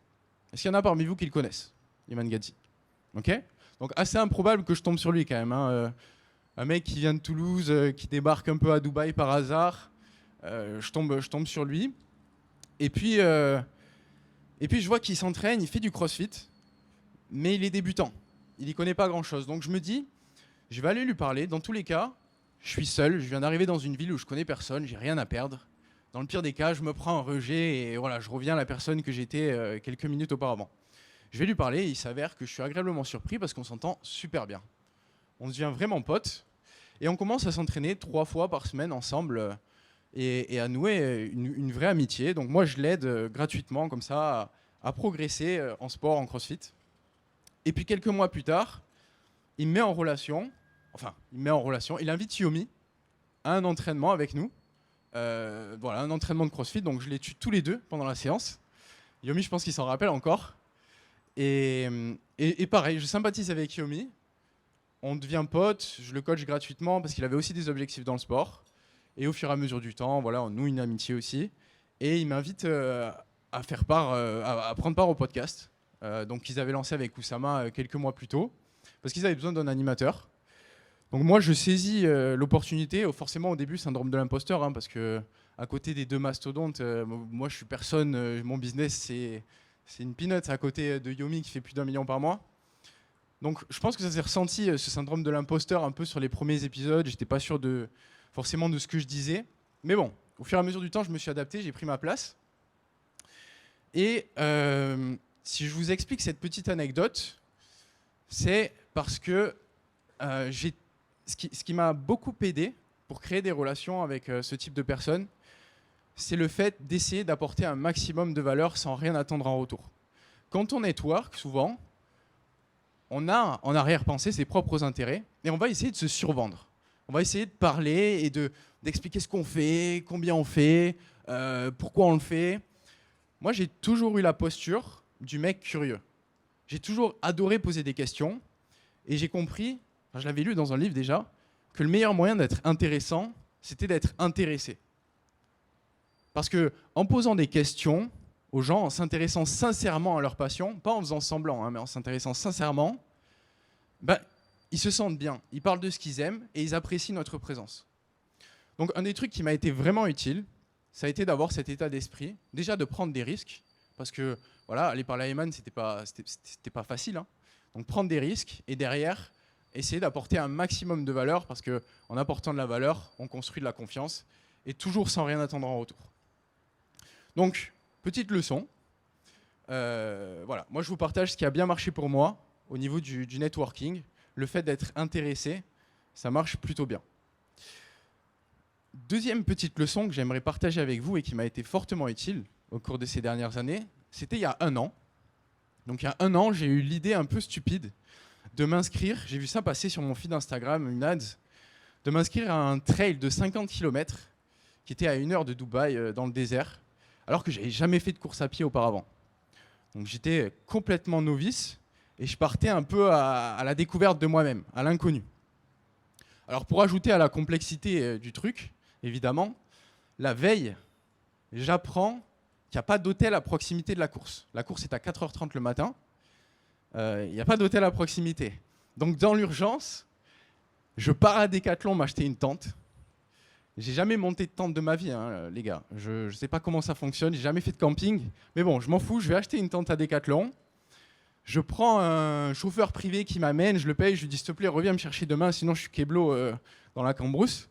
Speaker 4: Est-ce qu'il y en a parmi vous qui le connaissent, Iman Gadzhi? Ok. Donc, assez improbable que je tombe sur lui quand même. Hein. Un mec qui vient de Toulouse, qui débarque un peu à Dubaï par hasard. Je tombe sur lui. Et puis je vois qu'il s'entraîne, il fait du crossfit, mais il est débutant. Il n'y connaît pas grand-chose. Donc je me dis, je vais aller lui parler. Dans tous les cas, je suis seul, je viens d'arriver dans une ville où je connais personne, j'ai rien à perdre. Dans le pire des cas, je me prends un rejet et voilà, je reviens à la personne que j'étais quelques minutes auparavant. Je vais lui parler et il s'avère que je suis agréablement surpris parce qu'on s'entend super bien. On devient vraiment potes et on commence à s'entraîner 3 fois par semaine ensemble et à nouer une vraie amitié. Donc moi, je l'aide gratuitement comme ça à progresser en sport, en crossfit. Et puis quelques mois plus tard, il me met en relation, il invite Yomi à un entraînement avec nous. Voilà, un entraînement de crossfit, donc je les tue tous les deux pendant la séance. Yomi, je pense qu'il s'en rappelle encore. Et pareil, je sympathise avec Yomi. On devient potes, je le coach gratuitement parce qu'il avait aussi des objectifs dans le sport. Et au fur et à mesure du temps, voilà, on noue une amitié aussi. Et il m'invite à prendre part au podcast. Donc qu'ils avaient lancé avec Oussama quelques mois plus tôt. parce qu'ils avaient besoin d'un animateur. Donc moi, je saisis l'opportunité. Forcément, au début, syndrome de l'imposteur, hein, parce que à côté des deux mastodontes, moi, je suis personne. Mon business, c'est une peanut à côté de Yomi qui fait plus d'1 million par mois. Donc, je pense que ça s'est ressenti, ce syndrome de l'imposteur, un peu sur les premiers épisodes. J'étais pas sûr forcément de ce que je disais. Mais bon, au fur et à mesure du temps, je me suis adapté, j'ai pris ma place. Et si je vous explique cette petite anecdote, c'est parce que ce qui m'a beaucoup aidé pour créer des relations avec ce type de personnes, c'est le fait d'essayer d'apporter un maximum de valeur sans rien attendre en retour. Quand on network, souvent, on a en arrière-pensée ses propres intérêts et on va essayer de se survendre. On va essayer de parler et d'expliquer ce qu'on fait, combien on fait, pourquoi on le fait. Moi, j'ai toujours eu la posture du mec curieux. J'ai toujours adoré poser des questions et j'ai compris, je l'avais lu dans un livre déjà, que le meilleur moyen d'être intéressant, c'était d'être intéressé. Parce qu'en posant des questions aux gens, en s'intéressant sincèrement à leur passion, pas en faisant semblant, hein, mais en s'intéressant sincèrement, ils se sentent bien, ils parlent de ce qu'ils aiment et ils apprécient notre présence. Donc un des trucs qui m'a été vraiment utile, ça a été d'avoir cet état d'esprit, déjà de prendre des risques, parce que voilà, aller parler à Eman, c'était pas facile. Hein. Donc prendre des risques et derrière, essayer d'apporter un maximum de valeur, parce qu'en apportant de la valeur, on construit de la confiance, et toujours sans rien attendre en retour. Donc, petite leçon. Voilà, moi je vous partage ce qui a bien marché pour moi au niveau du networking. Le fait d'être intéressé, ça marche plutôt bien. Deuxième petite leçon que j'aimerais partager avec vous et qui m'a été fortement utile au cours de ces dernières années, c'était il y a 1 an. Donc il y a 1 an, j'ai eu l'idée un peu stupide de m'inscrire, j'ai vu ça passer sur mon feed Instagram, une ad, de m'inscrire à un trail de 50 km qui était à 1 heure de Dubaï, dans le désert, alors que je n'avais jamais fait de course à pied auparavant. Donc j'étais complètement novice et je partais un peu à la découverte de moi-même, à l'inconnu. Alors pour ajouter à la complexité du truc, évidemment, la veille, j'apprends qu'il n'y a pas d'hôtel à proximité de la course. La course est à 4h30 le matin, il n'y a pas d'hôtel à proximité. Donc dans l'urgence, je pars à Decathlon m'acheter une tente. J'ai jamais monté de tente de ma vie, hein, les gars. Je ne sais pas comment ça fonctionne, j'ai jamais fait de camping. Mais bon, je m'en fous, je vais acheter une tente à Decathlon. Je prends un chauffeur privé qui m'amène, je le paye, je lui dis s'il te plaît, reviens me chercher demain, sinon je suis keblo dans la cambrousse.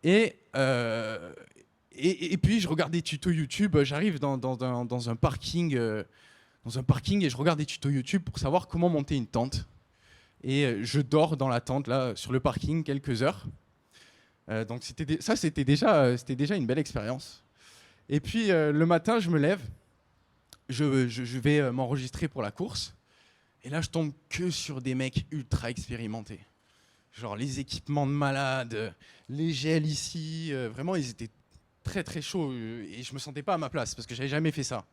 Speaker 4: Et puis je regarde des tutos YouTube, j'arrive dans un parking et je regarde des tutos YouTube pour savoir comment monter une tente. Et je dors dans la tente, là, sur le parking, quelques heures. Donc c'était déjà une belle expérience. Et puis le matin, je me lève, je vais m'enregistrer pour la course. Et là, je tombe que sur des mecs ultra expérimentés. Genre les équipements de malade, les gels ici, vraiment ils étaient très très chauds et je me sentais pas à ma place parce que j'avais jamais fait ça.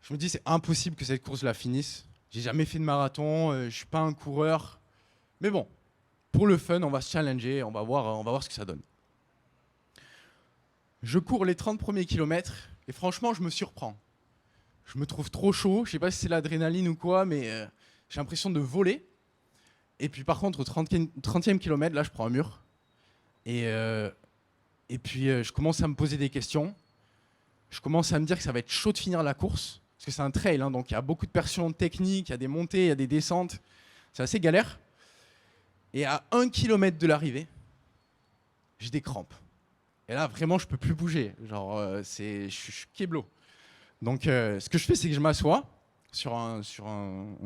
Speaker 4: Je me dis c'est impossible que cette course la finisse. J'ai jamais fait de marathon, je suis pas un coureur. Mais bon, pour le fun, on va se challenger, on va voir ce que ça donne. Je cours les 30 premiers kilomètres et franchement, je me surprends. Je me trouve trop chaud, je sais pas si c'est l'adrénaline ou quoi, mais j'ai l'impression de voler. Et puis par contre, au 30e kilomètre, là, je prends un mur. Et puis je commence à me poser des questions. Je commence à me dire que ça va être chaud de finir la course, parce que c'est un trail, hein, donc il y a beaucoup de pression technique, il y a des montées, il y a des descentes. C'est assez galère. Et à 1 kilomètre de l'arrivée, j'ai des crampes. Et là, vraiment, je peux plus bouger. Genre, je suis keblo. Donc, ce que je fais, c'est que je m'assois sur un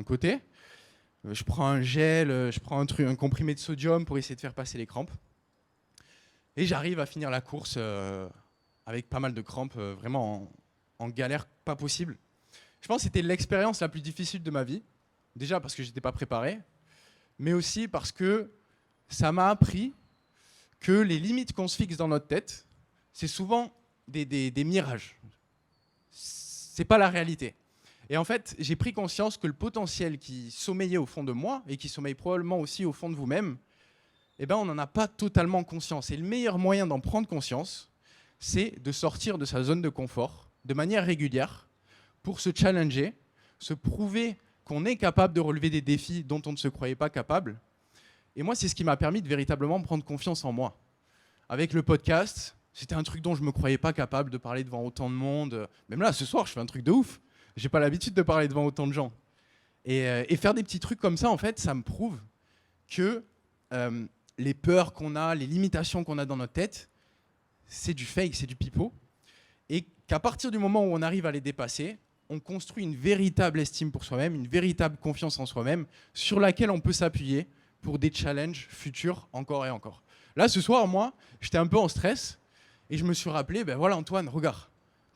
Speaker 4: côté. Je prends un gel, je prends un comprimé de sodium pour essayer de faire passer les crampes. Et j'arrive à finir la course avec pas mal de crampes, vraiment en galère pas possible. Je pense que c'était l'expérience la plus difficile de ma vie. Déjà parce que je n'étais pas préparé, mais aussi parce que ça m'a appris que les limites qu'on se fixe dans notre tête, c'est souvent des mirages. C'est pas la réalité. Et en fait, j'ai pris conscience que le potentiel qui sommeillait au fond de moi, et qui sommeille probablement aussi au fond de vous-même, eh ben, on n'en a pas totalement conscience. Et le meilleur moyen d'en prendre conscience, c'est de sortir de sa zone de confort de manière régulière pour se challenger, se prouver qu'on est capable de relever des défis dont on ne se croyait pas capable. Et moi, c'est ce qui m'a permis de véritablement prendre confiance en moi. Avec le podcast, c'était un truc dont je ne me croyais pas capable de parler devant autant de monde. Même là, ce soir, je fais un truc de ouf. J'ai pas l'habitude de parler devant autant de gens. Et faire des petits trucs comme ça, en fait, ça me prouve que les peurs qu'on a, les limitations qu'on a dans notre tête, c'est du fake, c'est du pipeau. Et qu'à partir du moment où on arrive à les dépasser, on construit une véritable estime pour soi-même, une véritable confiance en soi-même, sur laquelle on peut s'appuyer pour des challenges futurs encore et encore. Là, ce soir, moi, j'étais un peu en stress et je me suis rappelé, ben voilà Antoine, regarde,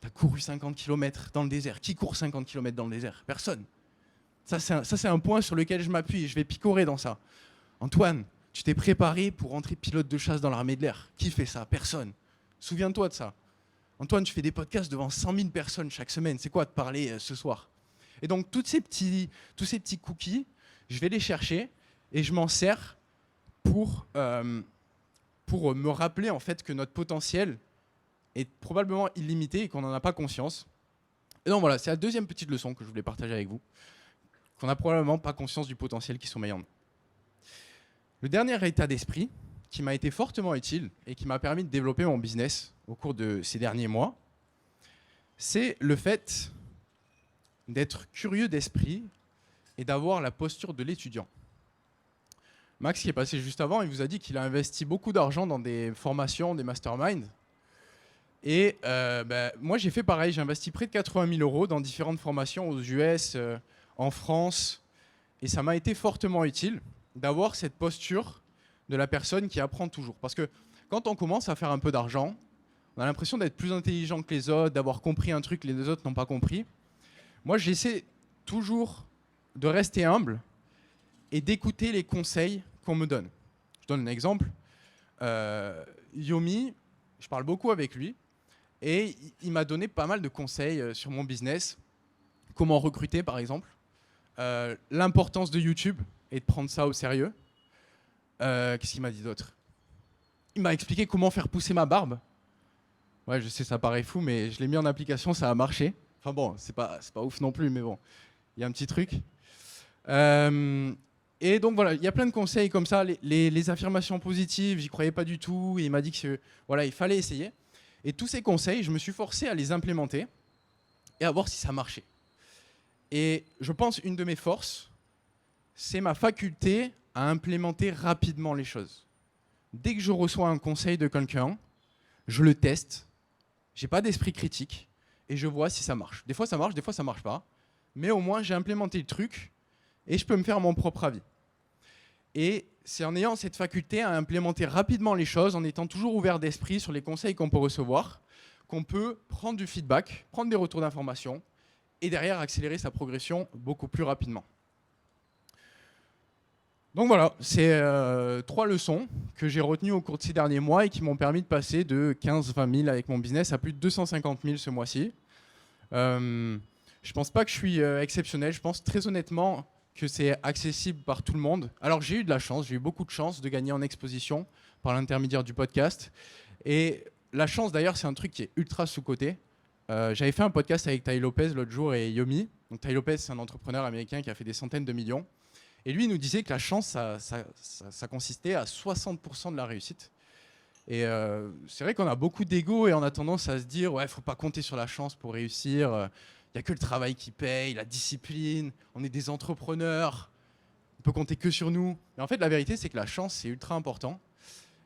Speaker 4: t'as couru 50 km dans le désert. Qui court 50 km dans le désert? Personne. Ça, c'est un point sur lequel je m'appuie et je vais picorer dans ça. Antoine, tu t'es préparé pour entrer pilote de chasse dans l'armée de l'air. Qui fait ça? Personne. Souviens-toi de ça. Antoine, tu fais des podcasts devant 100 000 personnes chaque semaine. C'est quoi de parler ce soir? Et donc, tous ces petits cookies, je vais les chercher et je m'en sers pour me rappeler en fait que notre potentiel est probablement illimité et qu'on n'en a pas conscience. Et donc voilà, c'est la deuxième petite leçon que je voulais partager avec vous, qu'on n'a probablement pas conscience du potentiel qui sommeille en nous. Le dernier état d'esprit qui m'a été fortement utile et qui m'a permis de développer mon business au cours de ces derniers mois, c'est le fait d'être curieux d'esprit et d'avoir la posture de l'étudiant. Max, qui est passé juste avant, il vous a dit qu'il a investi beaucoup d'argent dans des formations, des masterminds. Et moi, j'ai fait pareil. J'ai investi près de 80 000 € dans différentes formations aux US, en France. Et ça m'a été fortement utile d'avoir cette posture de la personne qui apprend toujours. Parce que quand on commence à faire un peu d'argent, on a l'impression d'être plus intelligent que les autres, d'avoir compris un truc que les autres n'ont pas compris. Moi, j'essaie toujours de rester humble et d'écouter les conseils qu'on me donne. Je donne un exemple. Yomi, je parle beaucoup avec lui et il m'a donné pas mal de conseils sur mon business. Comment recruter, par exemple. L'importance de YouTube et de prendre ça au sérieux. Qu'est-ce qu'il m'a dit d'autre? Il m'a expliqué comment faire pousser ma barbe. Ouais, je sais, ça paraît fou, mais je l'ai mis en application, ça a marché. Enfin bon, c'est pas ouf non plus, mais bon, il y a un petit truc. Et donc voilà, il y a plein de conseils comme ça. Les affirmations positives, j'y croyais pas du tout. Et il m'a dit que voilà, il fallait essayer. Et tous ces conseils, je me suis forcé à les implémenter et à voir si ça marchait. Et je pense une de mes forces, c'est ma faculté à implémenter rapidement les choses. Dès que je reçois un conseil de quelqu'un, je le teste. J'ai pas d'esprit critique et je vois si ça marche. Des fois ça marche, des fois ça marche pas. Mais au moins j'ai implémenté le truc et je peux me faire mon propre avis. Et c'est en ayant cette faculté à implémenter rapidement les choses, en étant toujours ouvert d'esprit sur les conseils qu'on peut recevoir, qu'on peut prendre du feedback, prendre des retours d'informations et derrière accélérer sa progression beaucoup plus rapidement. Donc voilà, c'est 3 leçons que j'ai retenues au cours de ces derniers mois et qui m'ont permis de passer de 15-20 000 avec mon business à plus de 250 000 ce mois-ci. Je ne pense pas que je suis exceptionnel, je pense très honnêtement que c'est accessible par tout le monde. Alors j'ai eu de la chance, j'ai eu beaucoup de chance de gagner en exposition par l'intermédiaire du podcast. Et la chance d'ailleurs, c'est un truc qui est ultra sous-coté. J'avais fait un podcast avec Tai Lopez l'autre jour et Yomi. Donc Tai Lopez, c'est un entrepreneur américain qui a fait des centaines de millions. Et lui, il nous disait que la chance, ça consistait à 60% de la réussite. Et c'est vrai qu'on a beaucoup d'ego et on a tendance à se dire « ouais, il ne faut pas compter sur la chance pour réussir. Il n'y a que le travail qui paye, la discipline, on est des entrepreneurs, on peut compter que sur nous. » Mais en fait, la vérité, c'est que la chance, c'est ultra important.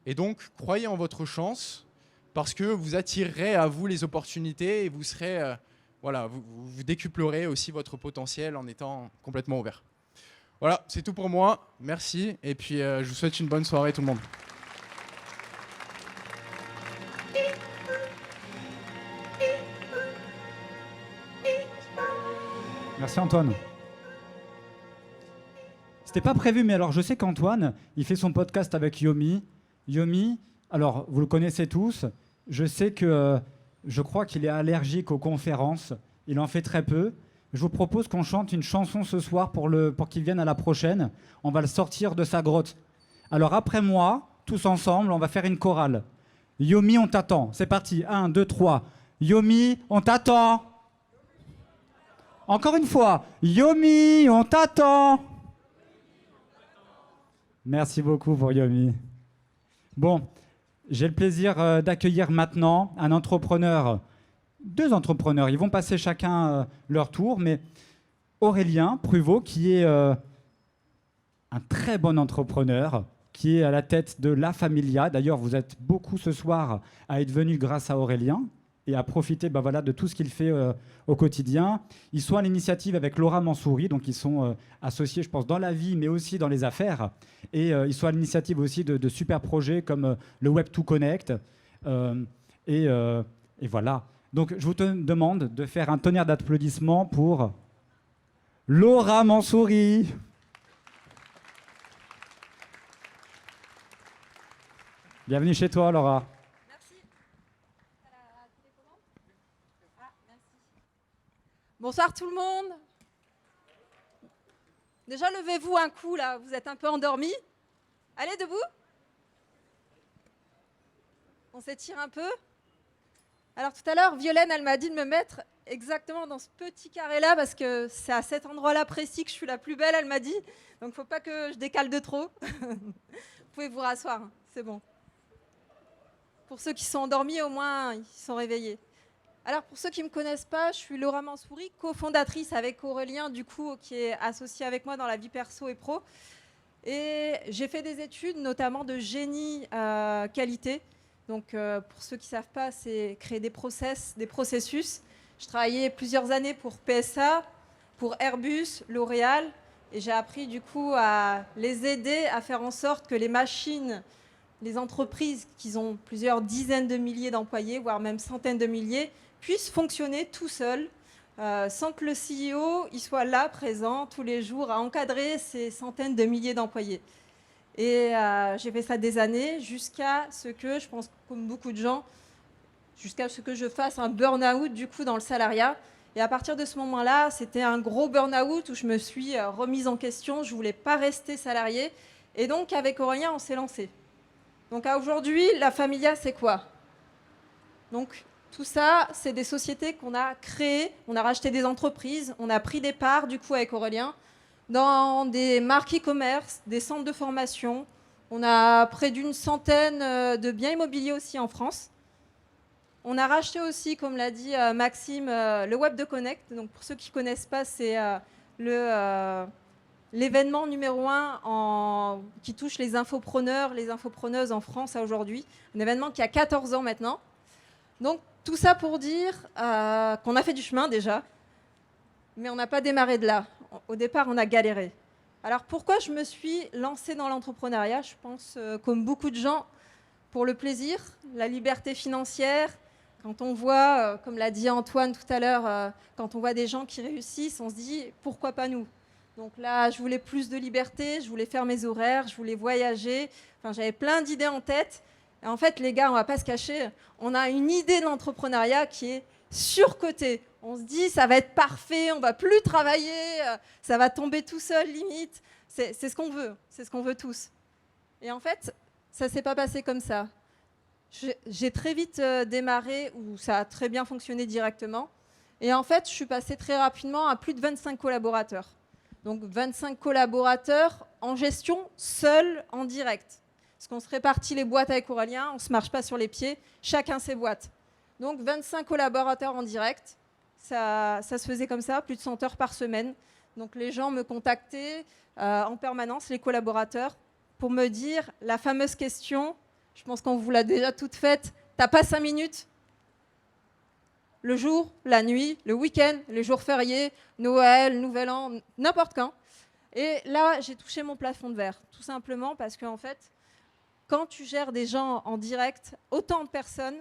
Speaker 4: Et donc, croyez en votre chance parce que vous attirerez à vous les opportunités et vous serez, vous décuplerez aussi votre potentiel en étant complètement ouvert. Voilà, c'est tout pour moi. Merci. Et puis, je vous souhaite une bonne soirée, tout le monde.
Speaker 2: Merci Antoine. C'était pas prévu, mais alors je sais qu'Antoine, il fait son podcast avec Yomi. Yomi, alors vous le connaissez tous. Je crois qu'il est allergique aux conférences. Il en fait très peu. Je vous propose qu'on chante une chanson ce soir pour qu'il vienne à la prochaine. On va le sortir de sa grotte. Alors après moi, tous ensemble, on va faire une chorale. Yomi, on t'attend. C'est parti. 1, 2, 3. Yomi, on t'attend. Encore une fois, Yomi, on t'attend. Merci beaucoup pour Yomi. Bon, j'ai le plaisir d'accueillir maintenant un entrepreneur, deux entrepreneurs. Ils vont passer chacun leur tour, mais Aurélien Pruvot, qui est un très bon entrepreneur, qui est à la tête de La Familia. D'ailleurs, vous êtes beaucoup ce soir à être venus grâce à Aurélien et à profiter de tout ce qu'il fait au quotidien. Ils sont à l'initiative avec Laura Mansouri, donc ils sont associés, je pense, dans la vie, mais aussi dans les affaires. Et ils sont à l'initiative aussi de super projets comme le Web2 Connect. Et voilà. Donc, je vous demande de faire un tonnerre d'applaudissements pour Laura Mansouri. Bienvenue chez toi, Laura.
Speaker 5: Merci. Merci. Bonsoir tout le monde. Déjà, levez-vous un coup, là. Vous êtes un peu endormis. Allez, debout. On s'étire un peu. Alors, tout à l'heure, Violaine, elle m'a dit de me mettre exactement dans ce petit carré-là, parce que c'est à cet endroit-là précis que je suis la plus belle, elle m'a dit. Donc, il ne faut pas que je décale de trop. Vous pouvez vous rasseoir, hein. C'est bon. Pour ceux qui sont endormis, au moins, ils sont réveillés. Alors, pour ceux qui ne me connaissent pas, je suis Laura Mansouri, cofondatrice avec Aurélien, du coup, qui est associé avec moi dans la vie perso et pro. Et j'ai fait des études, notamment de génie qualité. Donc, pour ceux qui ne savent pas, c'est créer des processus. Je travaillais plusieurs années pour PSA, pour Airbus, L'Oréal. Et j'ai appris, du coup, à les aider à faire en sorte que les machines, les entreprises qui ont plusieurs dizaines de milliers d'employés, voire même centaines de milliers, puissent fonctionner tout seuls, sans que le CEO il soit là, présent, tous les jours, à encadrer ces centaines de milliers d'employés. Et j'ai fait ça des années, jusqu'à ce que, je pense comme beaucoup de gens, jusqu'à ce que je fasse un burn-out, du coup, dans le salariat. Et à partir de ce moment-là, c'était un gros burn-out où je me suis remise en question, je ne voulais pas rester salariée. Et donc, avec Aurélien, on s'est lancé. Donc aujourd'hui, La Familia, c'est quoi? Donc tout ça, c'est des sociétés qu'on a créées, on a racheté des entreprises, on a pris des parts du coup avec Aurélien dans des marques e-commerce, des centres de formation. On a près d'une centaine de biens immobiliers aussi en France. On a racheté aussi, comme l'a dit Maxime, le Web2 Connect. Donc pour ceux qui ne connaissent pas, c'est l'événement numéro 1 qui touche les infopreneurs, les infopreneuses en France aujourd'hui. Un événement qui a 14 ans maintenant. Donc tout ça pour dire qu'on a fait du chemin déjà, mais on n'a pas démarré de là. Au départ, on a galéré. Alors pourquoi je me suis lancée dans l'entrepreneuriat? Je pense, comme beaucoup de gens, pour le plaisir, la liberté financière. Quand on voit, comme l'a dit Antoine tout à l'heure, quand on voit des gens qui réussissent, on se dit pourquoi pas nous? Donc là, je voulais plus de liberté, je voulais faire mes horaires, je voulais voyager. Enfin, j'avais plein d'idées en tête. Et en fait, les gars, on ne va pas se cacher, on a une idée de l'entrepreneuriat qui est surcotée. On se dit, ça va être parfait, on ne va plus travailler, ça va tomber tout seul, limite. C'est ce qu'on veut, c'est ce qu'on veut tous. Et en fait, ça ne s'est pas passé comme ça. J'ai très vite démarré, où ça a très bien fonctionné directement. Et en fait, je suis passée très rapidement à plus de 25 collaborateurs. Donc 25 collaborateurs en gestion, seuls, en direct. Parce qu'on se répartit les boîtes avec Aurélien, on ne se marche pas sur les pieds, chacun ses boîtes. Donc 25 collaborateurs en direct, ça se faisait comme ça, plus de 100 heures par semaine. Donc les gens me contactaient en permanence, les collaborateurs, pour me dire la fameuse question, je pense qu'on vous l'a déjà toute faite, t'as pas 5 minutes? Le jour, la nuit, le week-end, les jours fériés, Noël, Nouvel An, n'importe quand. Et là, j'ai touché mon plafond de verre, tout simplement parce qu'en fait, quand tu gères des gens en direct, autant de personnes,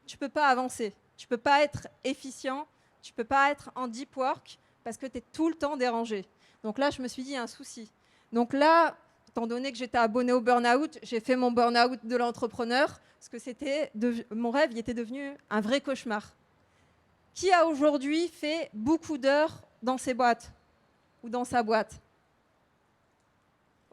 Speaker 5: tu ne peux pas avancer. Tu ne peux pas être efficient, tu ne peux pas être en deep work parce que tu es tout le temps dérangé. Donc là, je me suis dit, il y a un souci. Donc là, étant donné que j'étais abonnée au burn-out, j'ai fait mon burn-out de l'entrepreneur parce que mon rêve, il était devenu un vrai cauchemar. Qui a aujourd'hui fait beaucoup d'heures dans ses boîtes ou dans sa boîte?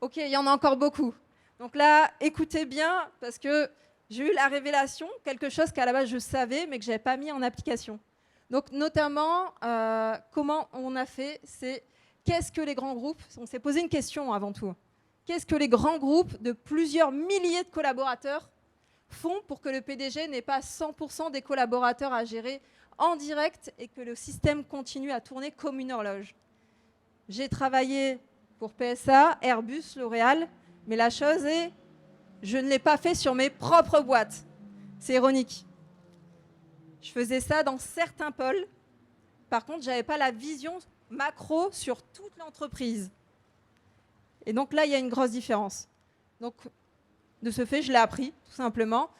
Speaker 5: Ok, il y en a encore beaucoup. Donc là, écoutez bien, parce que j'ai eu la révélation, quelque chose qu'à la base je savais, mais que je n'avais pas mis en application. Donc notamment, comment on a fait, c'est qu'est-ce que les grands groupes, on s'est posé une question avant tout, qu'est-ce que les grands groupes de plusieurs milliers de collaborateurs font pour que le PDG n'ait pas 100% des collaborateurs à gérer en direct et que le système continue à tourner comme une horloge. J'ai travaillé pour PSA, Airbus, L'Oréal, mais la chose est, je ne l'ai pas fait sur mes propres boîtes. C'est ironique. Je faisais ça dans certains pôles. Par contre, je n'avais pas la vision macro sur toute l'entreprise. Et donc là, il y a une grosse différence. Donc, de ce fait, je l'ai appris, tout simplement.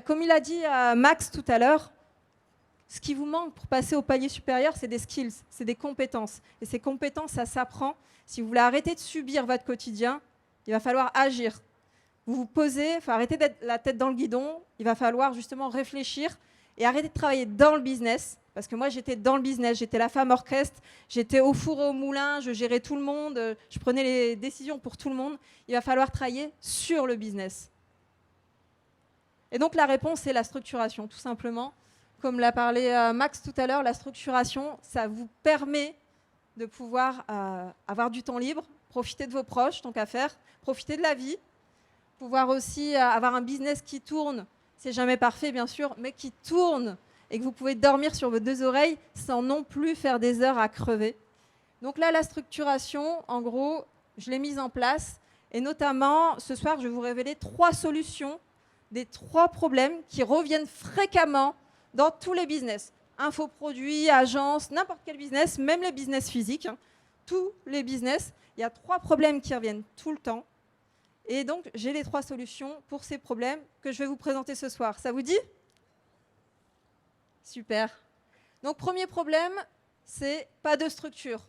Speaker 5: Comme il a dit Max tout à l'heure, ce qui vous manque pour passer au palier supérieur, c'est des skills, c'est des compétences. Et ces compétences, ça s'apprend. Si vous voulez arrêter de subir votre quotidien, il va falloir agir. Vous vous posez, il faut arrêter d'être la tête dans le guidon, il va falloir justement réfléchir et arrêter de travailler dans le business. Parce que moi, j'étais dans le business, j'étais la femme orchestre, j'étais au four et au moulin, je gérais tout le monde, je prenais les décisions pour tout le monde. Il va falloir travailler sur le business. Et donc, la réponse, c'est la structuration, tout simplement. Comme l'a parlé Max tout à l'heure, la structuration, ça vous permet de pouvoir avoir du temps libre, profiter de vos proches, tant qu'à faire, profiter de la vie, pouvoir aussi avoir un business qui tourne, c'est jamais parfait bien sûr, mais qui tourne et que vous pouvez dormir sur vos deux oreilles sans non plus faire des heures à crever. Donc là, la structuration, en gros, je l'ai mise en place et notamment, ce soir, je vais vous révéler 3 solutions des 3 problèmes qui reviennent fréquemment dans tous les business. Infoproduits, agences, n'importe quel business, même les business physiques, hein, tous les business, il y a 3 problèmes qui reviennent tout le temps. Et donc, j'ai les 3 solutions pour ces problèmes que je vais vous présenter ce soir. Ça vous dit ? Super. Donc, premier problème, c'est pas de structure.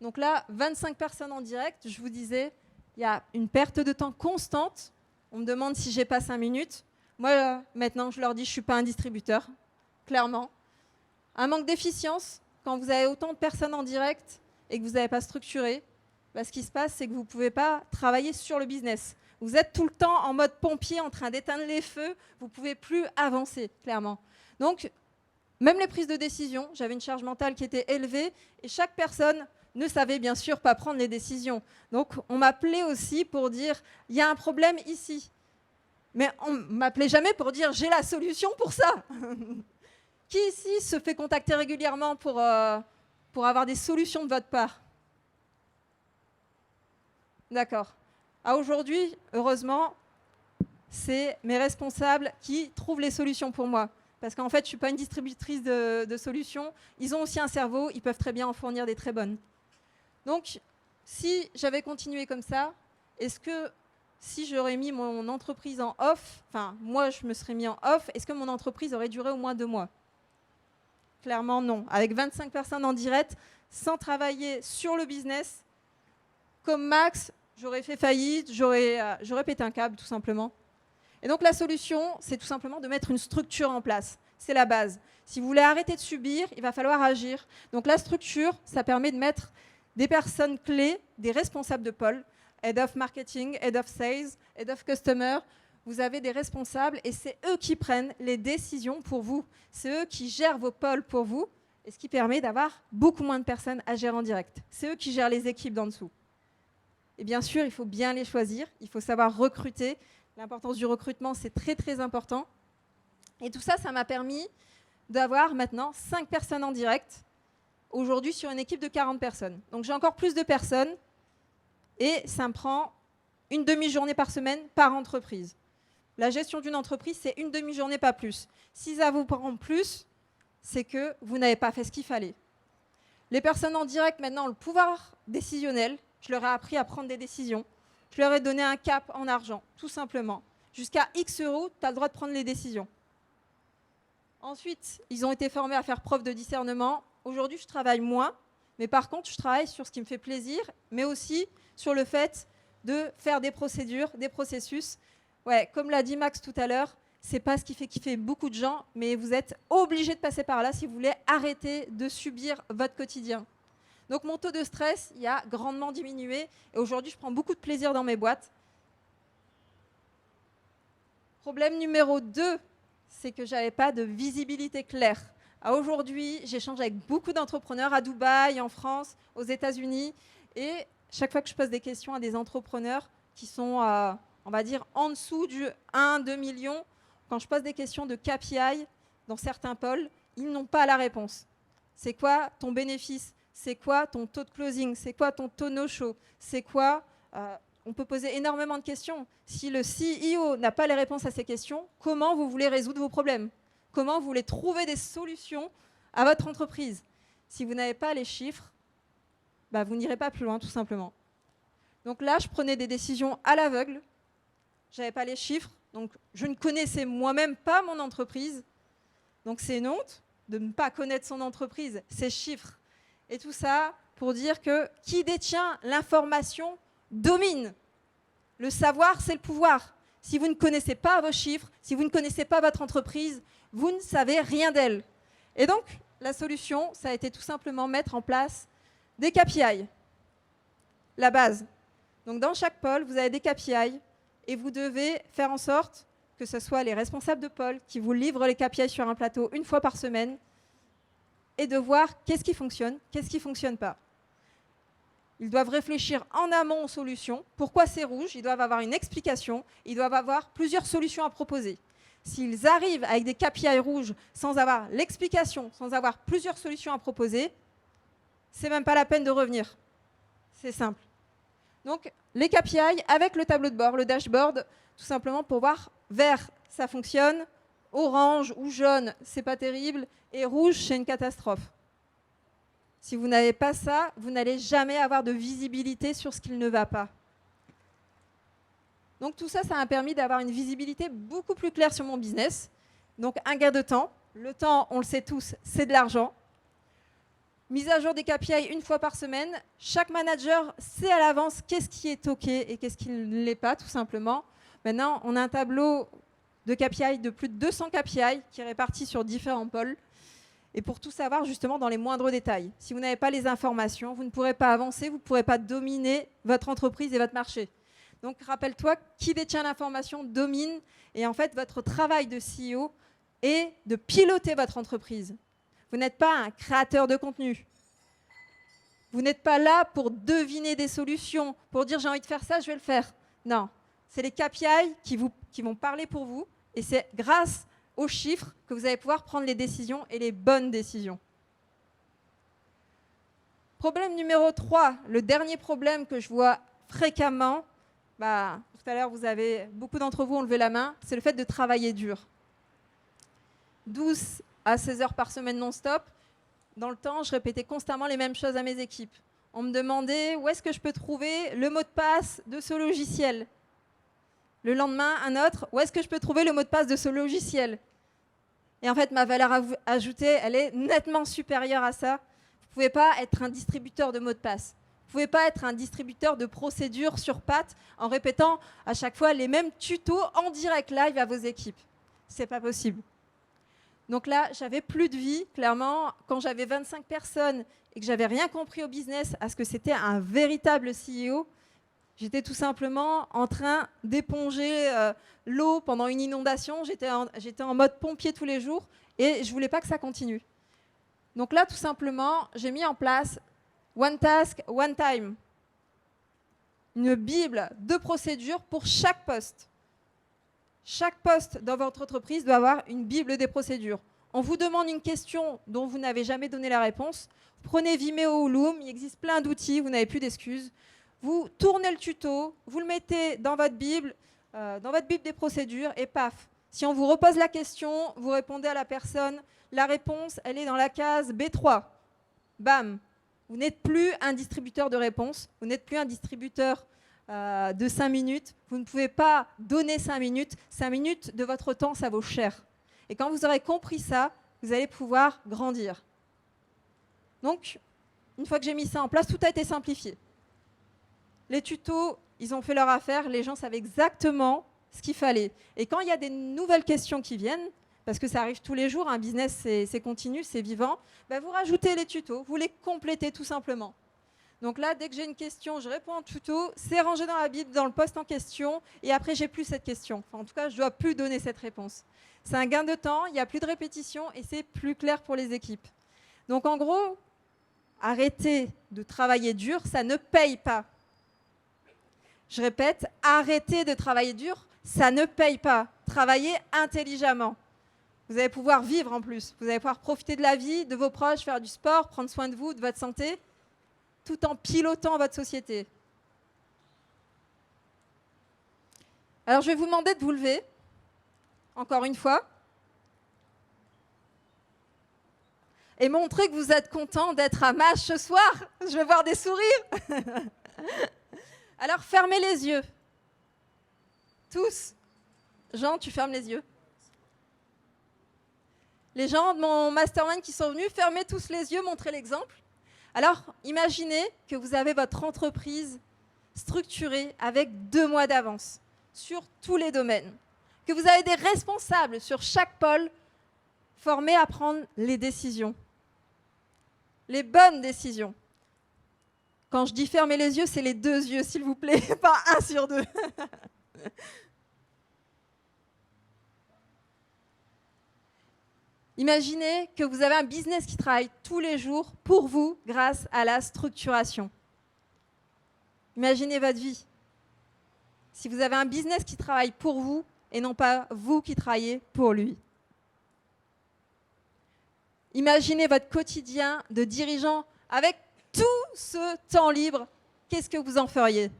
Speaker 5: Donc là, 25 personnes en direct, je vous disais, il y a une perte de temps constante. On me demande si j'ai pas 5 minutes. Moi, maintenant, je leur dis, je ne suis pas un distributeur, clairement. Un manque d'efficience, quand vous avez autant de personnes en direct et que vous n'avez pas structuré, bah, ce qui se passe, c'est que vous ne pouvez pas travailler sur le business. Vous êtes tout le temps en mode pompier, en train d'éteindre les feux, vous ne pouvez plus avancer, clairement. Donc, même les prises de décision, j'avais une charge mentale qui était élevée et chaque personne ne savait bien sûr pas prendre les décisions. Donc, on m'appelait aussi pour dire, il y a un problème ici. Mais on ne m'appelait jamais pour dire, j'ai la solution pour ça. Qui ici se fait contacter régulièrement pour avoir des solutions de votre part ? D'accord. Aujourd'hui, heureusement, c'est mes responsables qui trouvent les solutions pour moi. Parce qu'en fait, je ne suis pas une distributrice de solutions. Ils ont aussi un cerveau, ils peuvent très bien en fournir des très bonnes. Donc, si j'avais continué comme ça, est-ce que si j'aurais mis mon entreprise en off, enfin, moi, je me serais mis en off, est-ce que mon entreprise aurait duré au moins 2 mois ? Clairement, non. Avec 25 personnes en direct, sans travailler sur le business, comme Max, j'aurais fait faillite, j'aurais pété un câble, tout simplement. Et donc, la solution, c'est tout simplement de mettre une structure en place. C'est la base. Si vous voulez arrêter de subir, il va falloir agir. Donc, la structure, ça permet de mettre des personnes clés, des responsables de pôle, Head of Marketing, Head of Sales, Head of Customer. Vous avez des responsables et c'est eux qui prennent les décisions pour vous. C'est eux qui gèrent vos pôles pour vous et ce qui permet d'avoir beaucoup moins de personnes à gérer en direct. C'est eux qui gèrent les équipes d'en dessous. Et bien sûr, il faut bien les choisir. Il faut savoir recruter. L'importance du recrutement, c'est très, très important. Et tout ça, ça m'a permis d'avoir maintenant 5 personnes en direct, aujourd'hui sur une équipe de 40 personnes. Donc j'ai encore plus de personnes et ça me prend une demi-journée par semaine par entreprise. La gestion d'une entreprise, c'est une demi-journée, pas plus. Si ça vous prend plus, c'est que vous n'avez pas fait ce qu'il fallait. Les personnes en direct, maintenant, ont le pouvoir décisionnel. Je leur ai appris à prendre des décisions. Je leur ai donné un cap en argent, tout simplement. Jusqu'à X euros, tu as le droit de prendre les décisions. Ensuite, ils ont été formés à faire preuve de discernement. Aujourd'hui, je travaille moins, mais par contre, je travaille sur ce qui me fait plaisir, mais aussi sur le fait de faire des procédures, des processus. Ouais, comme l'a dit Max tout à l'heure, c'est pas ce qui fait kiffer beaucoup de gens, mais vous êtes obligé de passer par là si vous voulez arrêter de subir votre quotidien. Donc mon taux de stress, il a grandement diminué et aujourd'hui, je prends beaucoup de plaisir dans mes boîtes. Problème numéro 2, c'est que je n'avais pas de visibilité claire. à aujourd'hui, j'échange avec beaucoup d'entrepreneurs à Dubaï, en France, aux États-Unis. Et chaque fois que je pose des questions à des entrepreneurs qui sont, on va dire, en dessous du 1-2 millions, quand je pose des questions de KPI dans certains pôles, ils n'ont pas la réponse. C'est quoi ton bénéfice? C'est quoi ton taux de closing? C'est quoi ton taux no-show? C'est quoi on peut poser énormément de questions. Si le CEO n'a pas les réponses à ces questions, comment vous voulez résoudre vos problèmes? Comment vous voulez trouver des solutions à votre entreprise? Si vous n'avez pas les chiffres, bah, vous n'irez pas plus loin, tout simplement. Donc là, je prenais des décisions à l'aveugle. Je n'avais pas les chiffres. Donc, je ne connaissais moi-même pas mon entreprise. Donc, c'est une honte de ne pas connaître son entreprise, ses chiffres. Et tout ça pour dire que qui détient l'information domine. Le savoir, c'est le pouvoir. Si vous ne connaissez pas vos chiffres, si vous ne connaissez pas votre entreprise, vous ne savez rien d'elle. Et donc, la solution, ça a été tout simplement mettre en place des KPI. La base. Donc, dans chaque pôle, vous avez des KPI et vous devez faire en sorte que ce soit les responsables de pôle qui vous livrent les KPI sur un plateau une fois par semaine et de voir qu'est-ce qui fonctionne, qu'est-ce qui ne fonctionne pas. Ils doivent réfléchir en amont aux solutions. Pourquoi c'est rouge? Ils doivent avoir une explication. Ils doivent avoir plusieurs solutions à proposer. S'ils arrivent avec des KPI rouges sans avoir l'explication, sans avoir plusieurs solutions à proposer, c'est même pas la peine de revenir. C'est simple. Donc, les KPI avec le tableau de bord, le dashboard, tout simplement pour voir vert, ça fonctionne, orange ou jaune, c'est pas terrible, et rouge, c'est une catastrophe. Si vous n'avez pas ça, vous n'allez jamais avoir de visibilité sur ce qu'il ne va pas. Donc tout ça, ça m'a permis d'avoir une visibilité beaucoup plus claire sur mon business. Donc un gain de temps. Le temps, on le sait tous, c'est de l'argent. Mise à jour des KPI une fois par semaine. Chaque manager sait à l'avance qu'est-ce qui est OK et qu'est-ce qui ne l'est pas, tout simplement. Maintenant, on a un tableau de KPI de plus de 200 KPI qui est réparti sur différents pôles. Et pour tout savoir justement dans les moindres détails. Si vous n'avez pas les informations, vous ne pourrez pas avancer, vous ne pourrez pas dominer votre entreprise et votre marché. Donc rappelle-toi, qui détient l'information domine. Et en fait, votre travail de CEO est de piloter votre entreprise. Vous n'êtes pas un créateur de contenu. Vous n'êtes pas là pour deviner des solutions, pour dire j'ai envie de faire ça, je vais le faire. Non, c'est les KPI qui vont parler pour vous. Et c'est grâce aux chiffres que vous allez pouvoir prendre les décisions et les bonnes décisions. Problème numéro 3, le dernier problème que je vois fréquemment, tout à l'heure, beaucoup d'entre vous ont levé la main, c'est le fait de travailler dur. 12 à 16 heures par semaine non-stop. Dans le temps, je répétais constamment les mêmes choses à mes équipes. On me demandait où est-ce que je peux trouver le mot de passe de ce logiciel. Le lendemain, un autre, où est-ce que je peux trouver le mot de passe de ce logiciel? Et en fait, ma valeur ajoutée, elle est nettement supérieure à ça. Vous ne pouvez pas être un distributeur de mots de passe. Vous ne pouvez pas être un distributeur de procédures sur pattes en répétant à chaque fois les mêmes tutos en direct live à vos équipes. Ce n'est pas possible. Donc là, j'avais plus de vie, clairement. Quand j'avais 25 personnes et que j'avais rien compris au business, à ce que c'était un véritable CEO, j'étais tout simplement en train d'éponger l'eau pendant une inondation. J'étais en mode pompier tous les jours et je ne voulais pas que ça continue. Donc là, tout simplement, j'ai mis en place One Task, One Time. Une bible de procédures pour chaque poste. Chaque poste dans votre entreprise doit avoir une bible des procédures. On vous demande une question dont vous n'avez jamais donné la réponse. Prenez Vimeo ou Loom, il existe plein d'outils, vous n'avez plus d'excuses. Vous tournez le tuto, vous le mettez dans votre bible des procédures et paf. Si on vous repose la question, vous répondez à la personne. La réponse, elle est dans la case B3. Bam. Vous n'êtes plus un distributeur de réponses, vous n'êtes plus un distributeur de 5 minutes. Vous ne pouvez pas donner 5 minutes. 5 minutes de votre temps, ça vaut cher. Et quand vous aurez compris ça, vous allez pouvoir grandir. Donc, une fois que j'ai mis ça en place, tout a été simplifié. Les tutos, ils ont fait leur affaire. Les gens savaient exactement ce qu'il fallait. Et quand il y a des nouvelles questions qui viennent, parce que ça arrive tous les jours, un business, c'est continu, c'est vivant, vous rajoutez les tutos, vous les complétez tout simplement. Donc là, dès que j'ai une question, je réponds en tuto, c'est rangé dans la Bible, dans le poste en question, et après, j'ai plus cette question. Enfin, en tout cas, je ne dois plus donner cette réponse. C'est un gain de temps, il n'y a plus de répétition et c'est plus clair pour les équipes. Donc en gros, arrêtez de travailler dur, ça ne paye pas. Je répète, arrêtez de travailler dur, ça ne paye pas. Travaillez intelligemment. Vous allez pouvoir vivre en plus. Vous allez pouvoir profiter de la vie, de vos proches, faire du sport, prendre soin de vous, de votre santé, tout en pilotant votre société. Alors je vais vous demander de vous lever, encore une fois, et montrer que vous êtes content d'être à Mage ce soir. Je vais voir des sourires. Alors fermez les yeux. Tous. Jean, tu fermes les yeux. Les gens de mon mastermind qui sont venus, fermez tous les yeux, montrez l'exemple. Alors, imaginez que vous avez votre entreprise structurée avec 2 mois d'avance sur tous les domaines, que vous avez des responsables sur chaque pôle formés à prendre les décisions, les bonnes décisions. Quand je dis fermer les yeux, c'est les 2 yeux, s'il vous plaît, pas 1 sur 2. Imaginez que vous avez un business qui travaille tous les jours pour vous grâce à la structuration. Imaginez votre vie. Si vous avez un business qui travaille pour vous et non pas vous qui travaillez pour lui. Imaginez votre quotidien de dirigeant avec tout ce temps libre. Qu'est-ce que vous en feriez ?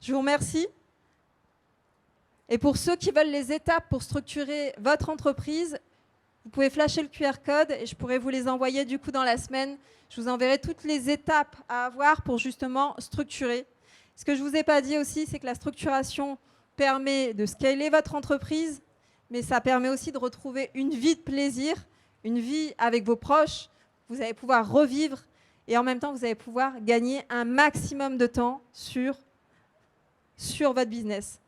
Speaker 5: Je vous remercie. Et pour ceux qui veulent les étapes pour structurer votre entreprise, vous pouvez flasher le QR code et je pourrai vous les envoyer du coup dans la semaine. Je vous enverrai toutes les étapes à avoir pour justement structurer. Ce que je ne vous ai pas dit aussi, c'est que la structuration permet de scaler votre entreprise, mais ça permet aussi de retrouver une vie de plaisir, une vie avec vos proches. Vous allez pouvoir revivre et en même temps, vous allez pouvoir gagner un maximum de temps sur votre business.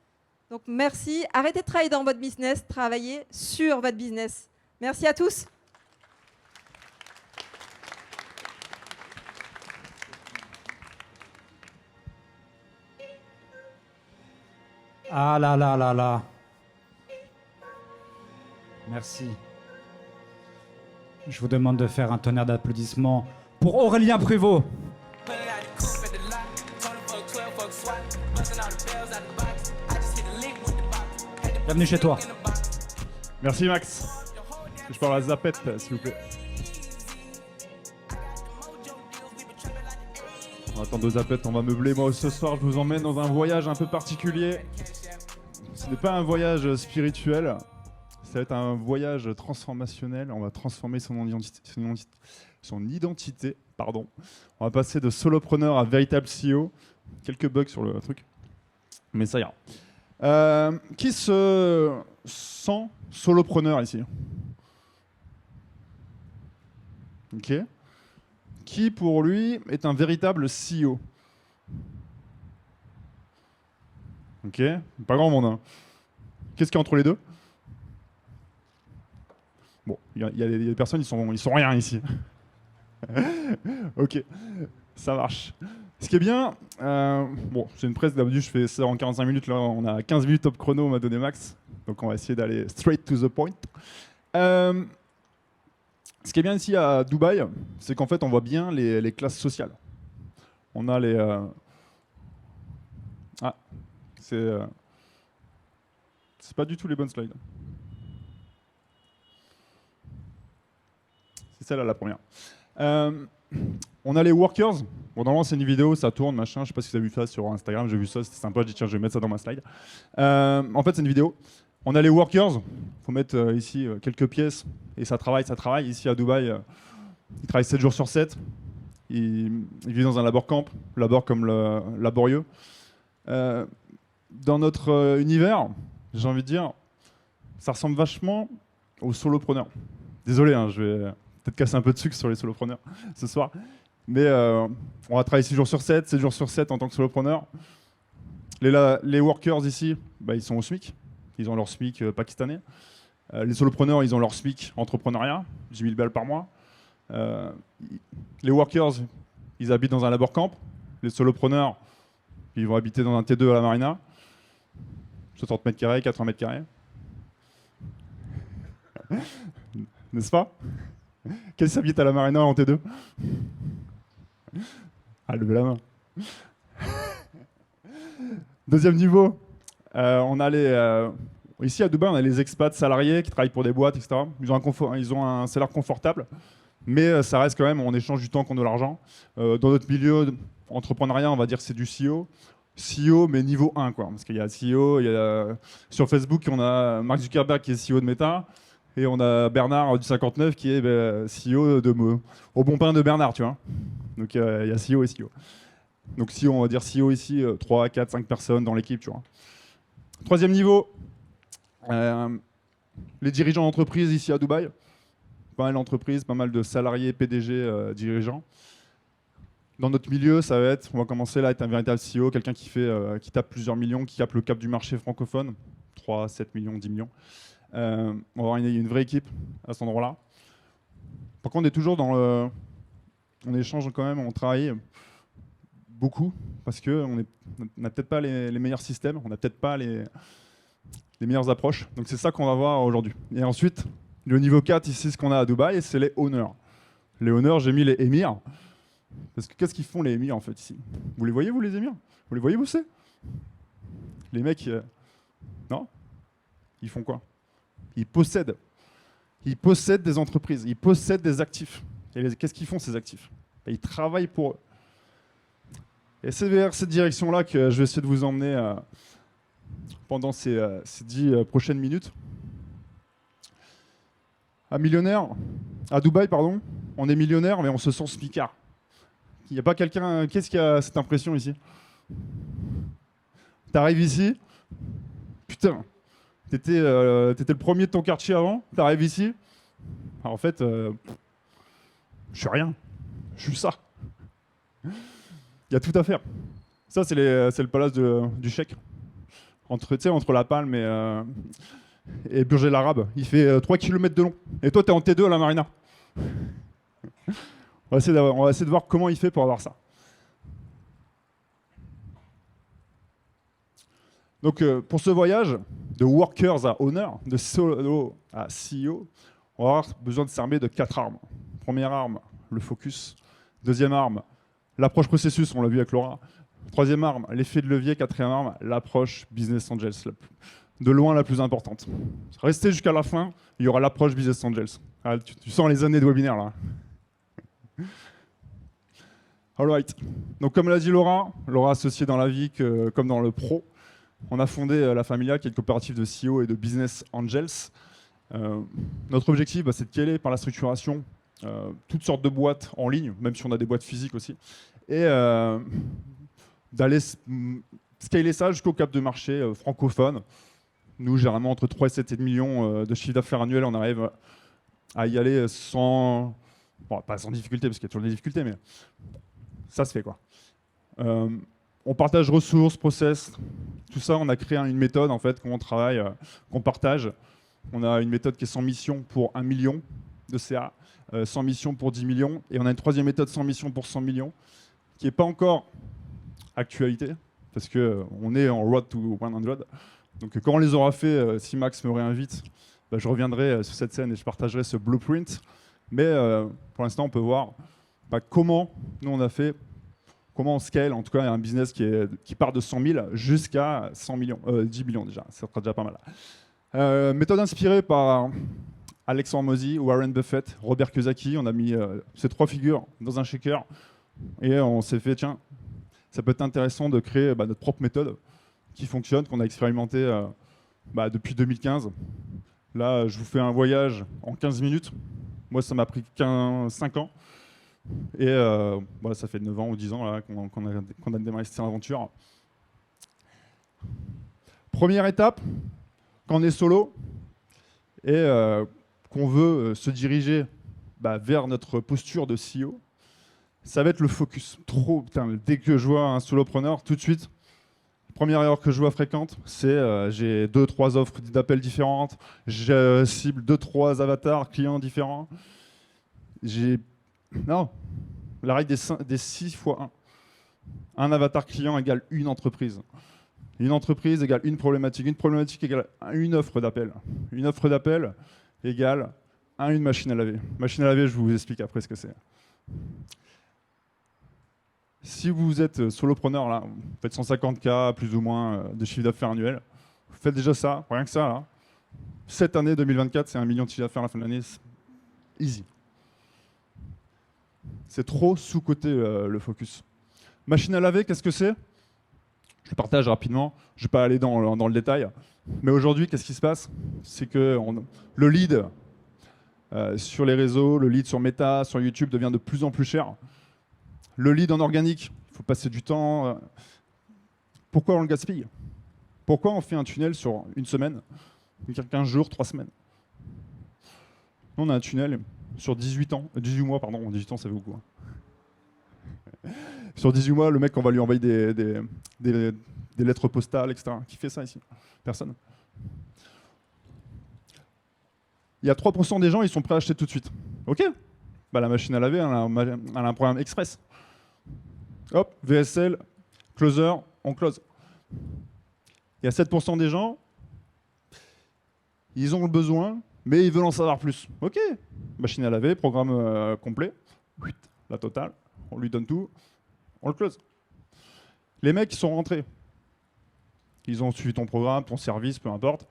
Speaker 5: Donc merci, arrêtez de travailler dans votre business, travaillez sur votre business. Merci à tous.
Speaker 2: Ah là là là là. Merci. Je vous demande de faire un tonnerre d'applaudissements pour Aurélien Pruvot. Bienvenue chez toi.
Speaker 6: Merci Max. Je parle à Zapet, s'il vous plaît. On va attendre Zapet, on va meubler. Moi, ce soir, je vous emmène dans un voyage un peu particulier. Ce n'est pas un voyage spirituel, ça va être un voyage transformationnel. On va transformer son identité. Pardon. On va passer de solopreneur à véritable CEO. Quelques bugs sur le truc, mais ça ira. Qui se sent solopreneur ici? Ok. Qui pour lui est un véritable CEO? Ok. Pas grand monde. Hein. Qu'est-ce qu'il y a entre les deux? Bon, il y a des personnes, ils sont rien ici. Ok, ça marche. Ce qui est bien, bon, c'est une presse, d'habitude je fais ça en 45 minutes, là on a 15 minutes top chrono, on m'a donné max, donc on va essayer d'aller straight to the point. Ce qui est bien ici à Dubaï, c'est qu'en fait on voit bien les classes sociales. On a les... Ah, c'est pas du tout les bonnes slides. C'est celle-là la première. On a les workers. Bon, normalement, c'est une vidéo, ça tourne, machin. Je sais pas si vous avez vu ça sur Instagram, j'ai vu ça, c'était sympa. J'ai dit, tiens, je vais mettre ça dans ma slide. En fait, c'est une vidéo. On a les workers. Il faut mettre ici quelques pièces. Et ça travaille. Ici à Dubaï, ils travaillent 7 jours sur 7. Ils vivent dans un labor camp, labor comme le laborieux. Dans notre univers, j'ai envie de dire, ça ressemble vachement aux solopreneurs. Désolé, hein, je vais peut-être casser un peu de sucre sur les solopreneurs ce soir. Mais on va travailler 6 jours sur 7, 7 jours sur 7 en tant que solopreneur. Les workers ici, bah, ils sont au SMIC. Ils ont leur SMIC pakistanais. Les solopreneurs, ils ont leur SMIC entrepreneuriat, 10 000 balles par mois. Les workers, ils habitent dans un labor camp. Les solopreneurs, ils vont habiter dans un T2 à la marina. 60 mètres carrés, 80 mètres carrés. N'est-ce pas? Qui s'habite à la marina en T2? Ah, levez la main. Deuxième niveau, on a ici à Dubaï, on a les expats salariés qui travaillent pour des boîtes, etc. Ils ont un salaire confortable, mais ça reste quand même, on échange du temps contre de l'argent. Dans notre milieu entrepreneuriat, on va dire que c'est du CEO. CEO, mais niveau 1, quoi. Parce qu'il y a CEO, sur Facebook, on a Mark Zuckerberg qui est CEO de Meta, et on a Bernard du 59 qui est CEO au bon pain de Bernard, tu vois. Donc il y a CEO et CEO. Donc si on va dire CEO ici, 3, 4, 5 personnes dans l'équipe, tu vois. Troisième niveau, les dirigeants d'entreprise ici à Dubaï. Pas mal d'entreprises, pas mal de salariés, PDG, dirigeants. Dans notre milieu, ça va être, on va commencer là, être un véritable CEO, quelqu'un qui tape plusieurs millions, qui capte le cap du marché francophone, 3, 7 millions, 10 millions. On va avoir une vraie équipe à cet endroit-là. Par contre, on est toujours on échange quand même, on travaille beaucoup parce qu'on n'a peut-être pas les meilleurs systèmes, on n'a peut-être pas les meilleures approches. Donc c'est ça qu'on va voir aujourd'hui. Et ensuite, le niveau 4 ici, ce qu'on a à Dubaï, c'est les owners. Les owners, j'ai mis les émirs. Parce que qu'est-ce qu'ils font les émirs en fait ici? Vous les voyez vous les émirs? Vous les voyez bosser? Les mecs, non? Ils font quoi? Ils possèdent des entreprises, ils possèdent des actifs. Et qu'est-ce qu'ils font ces actifs? Ils travaillent pour eux. Et c'est vers cette direction-là que je vais essayer de vous emmener pendant ces 10 prochaines minutes. À Dubaï, pardon, on est millionnaire, mais on se sent smicard. Il n'y a pas quelqu'un... Qu'est-ce qui a cette impression ici? T'arrives ici, putain, t'étais le premier de ton quartier avant, t'arrives ici, alors en fait, je suis rien, je suis ça. Il y a tout à faire. Ça, c'est le palace du cheikh. Entre La Palme et Burj El Arab. Il fait 3 km de long. Et toi, t'es en T2 à la marina. On va essayer de voir comment il fait pour avoir ça. Donc, pour ce voyage de workers à owner, de solo à CEO, on va avoir besoin de s'armer de 4 armes. Première arme, le focus. Deuxième arme, l'approche processus, on l'a vu avec Laura. Troisième arme, l'effet de levier. Quatrième arme, l'approche business angels. De loin la plus importante. Restez jusqu'à la fin, il y aura l'approche business angels. Ah, tu sens les années de webinaire là. Alright. Donc comme l'a dit Laura associée dans la vie comme dans le pro, on a fondé La Familia, qui est une coopérative de CEO et de business angels. Notre objectif, c'est de caler par la structuration toutes sortes de boîtes en ligne, même si on a des boîtes physiques aussi, et d'aller scaler ça jusqu'au cap de marché francophone. Nous, généralement, entre 3 et 7,5 millions de chiffre d'affaires annuel, on arrive à y aller sans... Bon, pas sans difficulté, parce qu'il y a toujours des difficultés, mais ça se fait, quoi. On partage ressources, process, tout ça. On a créé une méthode, en fait, qu'on travaille, qu'on partage. On a une méthode qui est sans mission pour 1 million de CA, sans mission pour 10 millions. Et on a une troisième méthode sans mission pour 100 millions, qui n'est pas encore actualité, parce qu'on est en road to 100. Donc quand on les aura fait, si Max me réinvite, je reviendrai sur cette scène et je partagerai ce blueprint. Mais pour l'instant, on peut voir comment nous on a fait, comment on scale, en tout cas un business qui part de 100 000 jusqu'à 100 millions, 10 millions déjà, ça sera déjà pas mal. Méthode inspirée par Alexandre Mozy, Warren Buffett, Robert Kiyosaki. On a mis ces 3 figures dans un shaker et on s'est fait, tiens, ça peut être intéressant de créer notre propre méthode qui fonctionne, qu'on a expérimenté depuis 2015. Là, je vous fais un voyage en 15 minutes. Moi, ça m'a pris 5 ans. Et ça fait 9 ans ou 10 ans là, qu'on a démarré cette aventure. Première étape, quand on est solo et qu'on veut se diriger vers notre posture de CEO, ça va être le focus. Dès que je vois un solopreneur, tout de suite, première erreur que je vois fréquente, c'est j'ai 2-3 offres d'appels différentes, je cible 2-3 avatars clients différents. Non, la règle des 6 fois 1. Un avatar client égale une entreprise. Une entreprise égale une problématique égale une offre d'appel. Une offre d'appel égale une machine à laver. Machine à laver, je vous explique après ce que c'est. Si vous êtes solopreneur, là, vous faites 150K plus ou moins de chiffre d'affaires annuel, vous faites déjà ça, rien que ça. Là. Cette année 2024, c'est 1 million de chiffre d'affaires à la fin de l'année. Easy. C'est trop sous-coté le focus. Machine à laver, qu'est-ce que c'est? Je le partage rapidement, je ne vais pas aller dans le détail. Mais aujourd'hui, qu'est-ce qui se passe? C'est que le lead sur les réseaux, le lead sur Meta, sur YouTube devient de plus en plus cher. Le lead en organique, il faut passer du temps. Pourquoi on le gaspille? Pourquoi on fait un tunnel sur une semaine, 15 jours, 3 semaines? Nous, on a un tunnel sur 18 mois, pardon, 18 ans ça fait beaucoup. Hein. Sur 18 mois, le mec, on va lui envoyer des lettres postales, etc. Qui fait ça ici? Personne. Il y a 3% des gens, ils sont prêts à acheter tout de suite. Ok, bah, la machine à laver, elle a un programme express. Hop, VSL, closer, on close. Il y a 7% des gens, ils ont le besoin, mais ils veulent en savoir plus. Ok, machine à laver, programme complet, la totale, on lui donne tout, on le close. Les mecs, ils sont rentrés. Ils ont suivi ton programme, ton service, peu importe.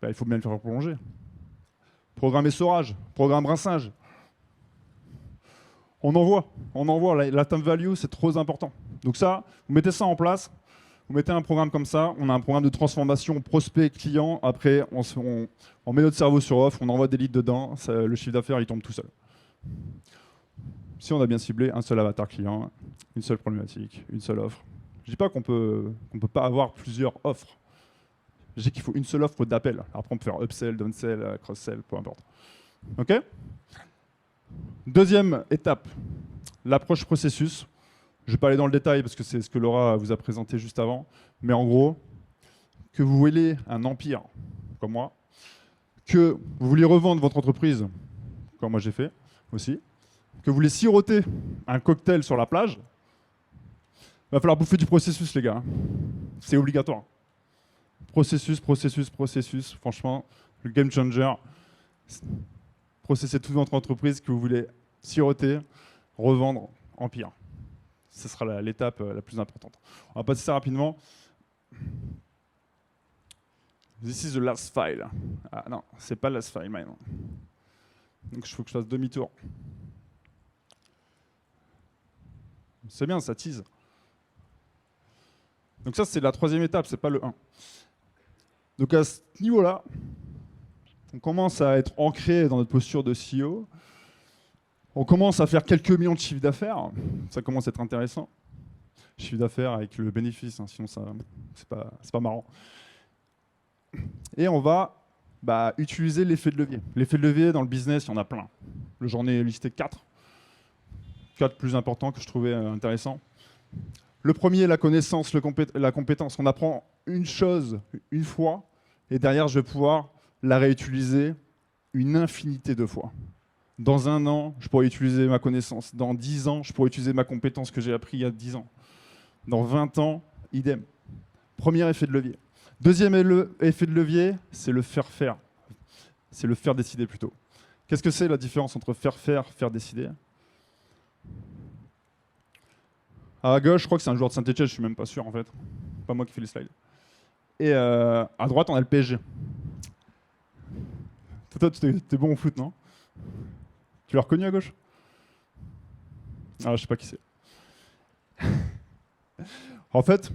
Speaker 6: Bah, il faut bien le faire prolonger. Programme essorage, programme rinçage. On envoie. La time value, c'est trop important. Donc ça, vous mettez ça en place, vous mettez un programme comme ça, on a un programme de transformation prospect-client, après on met notre cerveau sur off, on envoie des leads dedans, le chiffre d'affaires il tombe tout seul. Si on a bien ciblé, un seul avatar client, une seule problématique, une seule offre. Je ne dis pas qu'on peut pas avoir plusieurs offres. Je dis qu'il faut une seule offre d'appel. Après, on peut faire upsell, downsell, cross-sell, peu importe. OK? Deuxième étape, l'approche processus. Je ne vais pas aller dans le détail parce que c'est ce que Laura vous a présenté juste avant. Mais en gros, que vous voulez un empire, comme moi, que vous voulez revendre votre entreprise, comme moi j'ai fait aussi, que vous voulez siroter un cocktail sur la plage, il va falloir bouffer du processus, les gars. C'est obligatoire. Processus. Franchement, le game changer. Processez toute votre entreprise que vous voulez siroter, revendre, empire. Ce sera l'étape la plus importante. On va passer ça rapidement. This is the last file. Ah non, c'est pas le last file maintenant. Donc il faut que je fasse demi-tour. C'est bien, ça tease. Donc ça, c'est la troisième étape, c'est pas le 1. Donc à ce niveau-là, on commence à être ancré dans notre posture de CEO. On commence à faire quelques millions de chiffre d'affaires. Ça commence à être intéressant. Chiffre d'affaires avec le bénéfice, hein, sinon c'est pas marrant. Et on va utiliser l'effet de levier. L'effet de levier dans le business, il y en a plein. J'en ai listé 4. 4 plus importants que je trouvais intéressants. Le premier, la connaissance, la compétence. On apprend une chose une fois, et derrière, je vais pouvoir la réutiliser une infinité de fois. Dans 1 an, je pourrais utiliser ma connaissance. Dans 10 ans, je pourrais utiliser ma compétence que j'ai appris il y a 10 ans. Dans 20 ans, idem. Premier effet de levier. Deuxième effet de levier, c'est le faire faire. C'est le faire décider plutôt. Qu'est-ce que c'est la différence entre faire faire, faire décider? À gauche, je crois que c'est un joueur de Saint-Etienne, je suis même pas sûr en fait. Pas moi qui fais les slides. Et à droite, on a le PSG. Toi, t'es bon au foot, non? Tu l'as reconnu à gauche? Ah, je sais pas qui c'est. En fait,